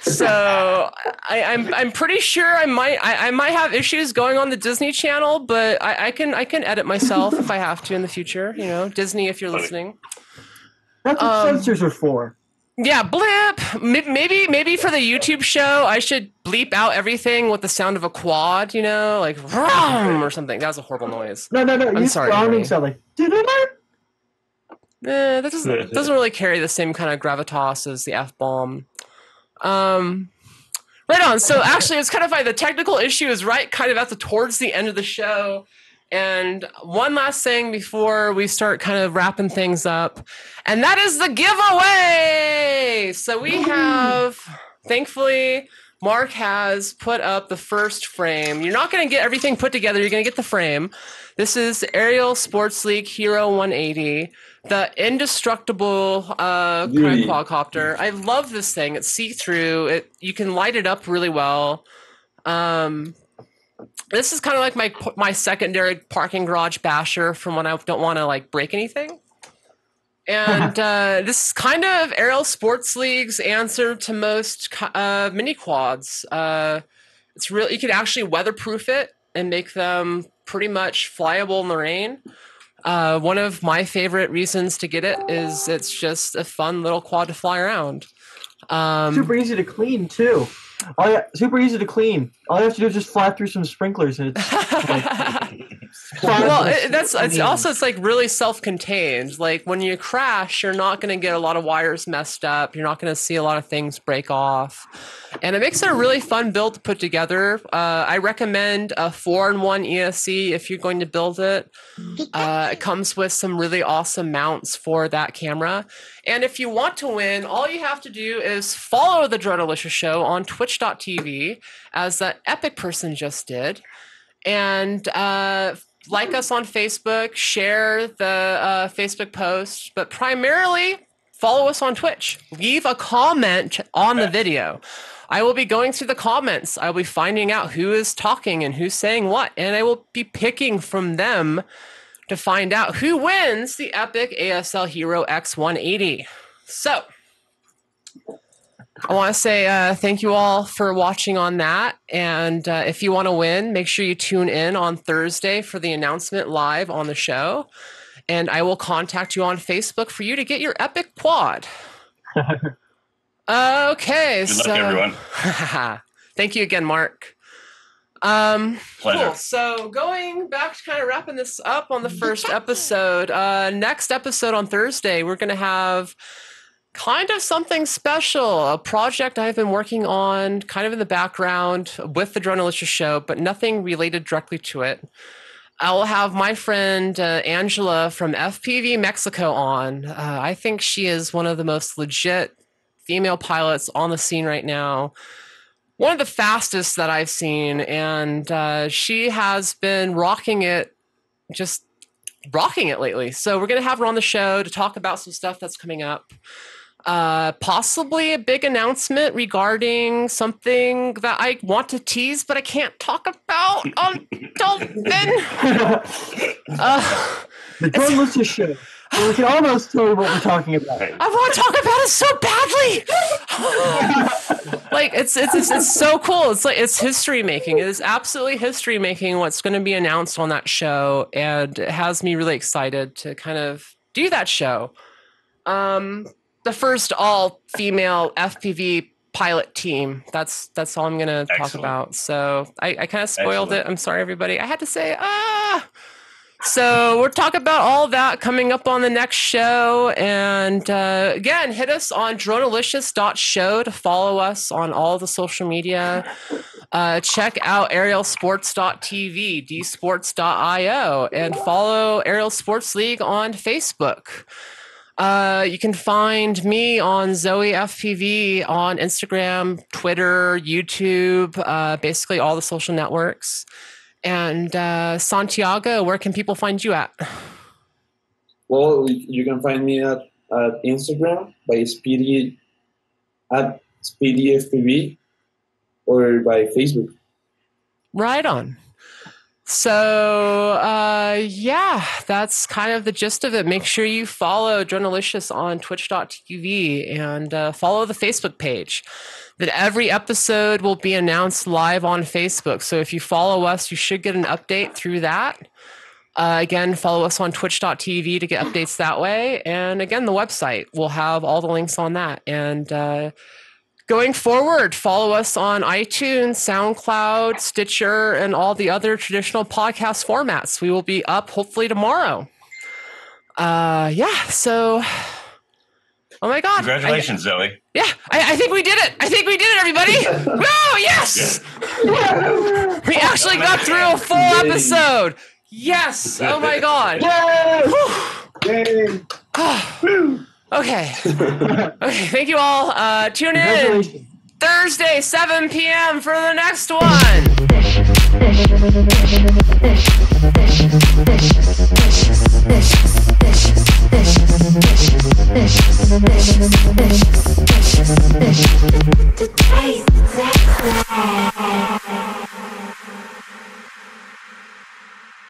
So I'm pretty sure I might have issues going on the Disney Channel, but I can edit myself if I have to in the future. You know, Disney, if you're listening. That's what censors are for. Yeah, blip. Maybe for the YouTube show, I should bleep out everything with the sound of a quad. You know, like vroom or something. That was a horrible noise. No. I'm sorry. Sound like. That doesn't really carry the same kind of gravitas as the F-bomb. Right on. So actually, it's kind of funny. The technical issue is right kind of towards the end of the show. And one last thing before we start kind of wrapping things up, and that is the giveaway. So we have, thankfully, Mark has put up the first frame. You're not going to get everything put together. You're going to get the frame. This is Aerial Sports League Hero 180. The indestructible kind of quadcopter. I love this thing. It's see-through. You can light it up really well. This is kind of like my secondary parking garage basher from when I don't want to like break anything. And this is kind of Aerial Sports League's answer to most mini quads. It's really, you can actually weatherproof it and make them pretty much flyable in the rain. One of my favorite reasons to get it is it's just a fun little quad to fly around. Super easy to clean too. Super easy to clean. All you have to do is just fly through some sprinklers, and it's well, it's like really self-contained. Like when you crash, you're not going to get a lot of wires messed up. You're not going to see a lot of things break off, and it makes it a really fun build to put together. I recommend a 4-in-1 ESC if you're going to build it. It comes with some really awesome mounts for that camera. And if you want to win, all you have to do is follow the Dronelicious Show on twitch.tv, as that epic person just did. And like us on Facebook, share the Facebook post, but primarily follow us on Twitch. Leave a comment on the video. I will be going through the comments. I will be finding out who is talking and who's saying what, and I will be picking from them to find out who wins the epic ASL Hero X180. So, I want to say thank you all for watching on that. And if you want to win, make sure you tune in on Thursday for the announcement live on the show. And I will contact you on Facebook for you to get your epic quad. Okay. Good luck, everyone. Thank you again, Mark. Pleasure. Cool. So going back to kind of wrapping this up on the first episode, next episode on Thursday, we're going to have kind of something special, a project I've been working on kind of in the background with the Dronelicious Show, but nothing related directly to it. I will have my friend Angela from FPV Mexico on. I think she is one of the most legit female pilots on the scene right now. One of the fastest that I've seen, and she has been rocking it lately. So we're going to have her on the show to talk about some stuff that's coming up. Possibly a big announcement regarding something that I want to tease, but I can't talk about until then. The Dronelicious Show. We can almost tell you what we're talking about. I want to talk about it so badly. Like it's so cool. It's like it's history making. It is absolutely history making what's going to be announced on that show, and it has me really excited to kind of do that show. The first all-female FPV pilot team. That's all I'm going to talk about. So I kind of spoiled it. I'm sorry, everybody. I had to say So we'll talk about all that coming up on the next show. And again, hit us on dronelicious.show to follow us on all the social media. check out aerialsports.tv, dsports.io, and follow Aerial Sports League on Facebook. You can find me on Zoe FPV on Instagram, Twitter, YouTube, basically all the social networks. And Santiago, where can people find you at? Well, you can find me at Instagram by Speedy at SpeedyFPV or by Facebook. Right on. So, yeah, that's kind of the gist of it. Make sure you follow Dronelicious on twitch.tv and follow the Facebook page. That every episode will be announced live on Facebook. So if you follow us, you should get an update through that. Again, follow us on twitch.tv to get updates that way. And again, the website will have all the links on that. And going forward, follow us on iTunes, SoundCloud, Stitcher, and all the other traditional podcast formats. We will be up hopefully tomorrow. Yeah, so... Oh my God. Congratulations, Zoe. Yeah, I think we did it. I think we did it, everybody. Whoa, yes! Yeah. We actually got through a full episode. Yes. Oh my God. Yay! Okay. Okay, thank you all. Tune in Thursday, 7 p.m. for the next one. The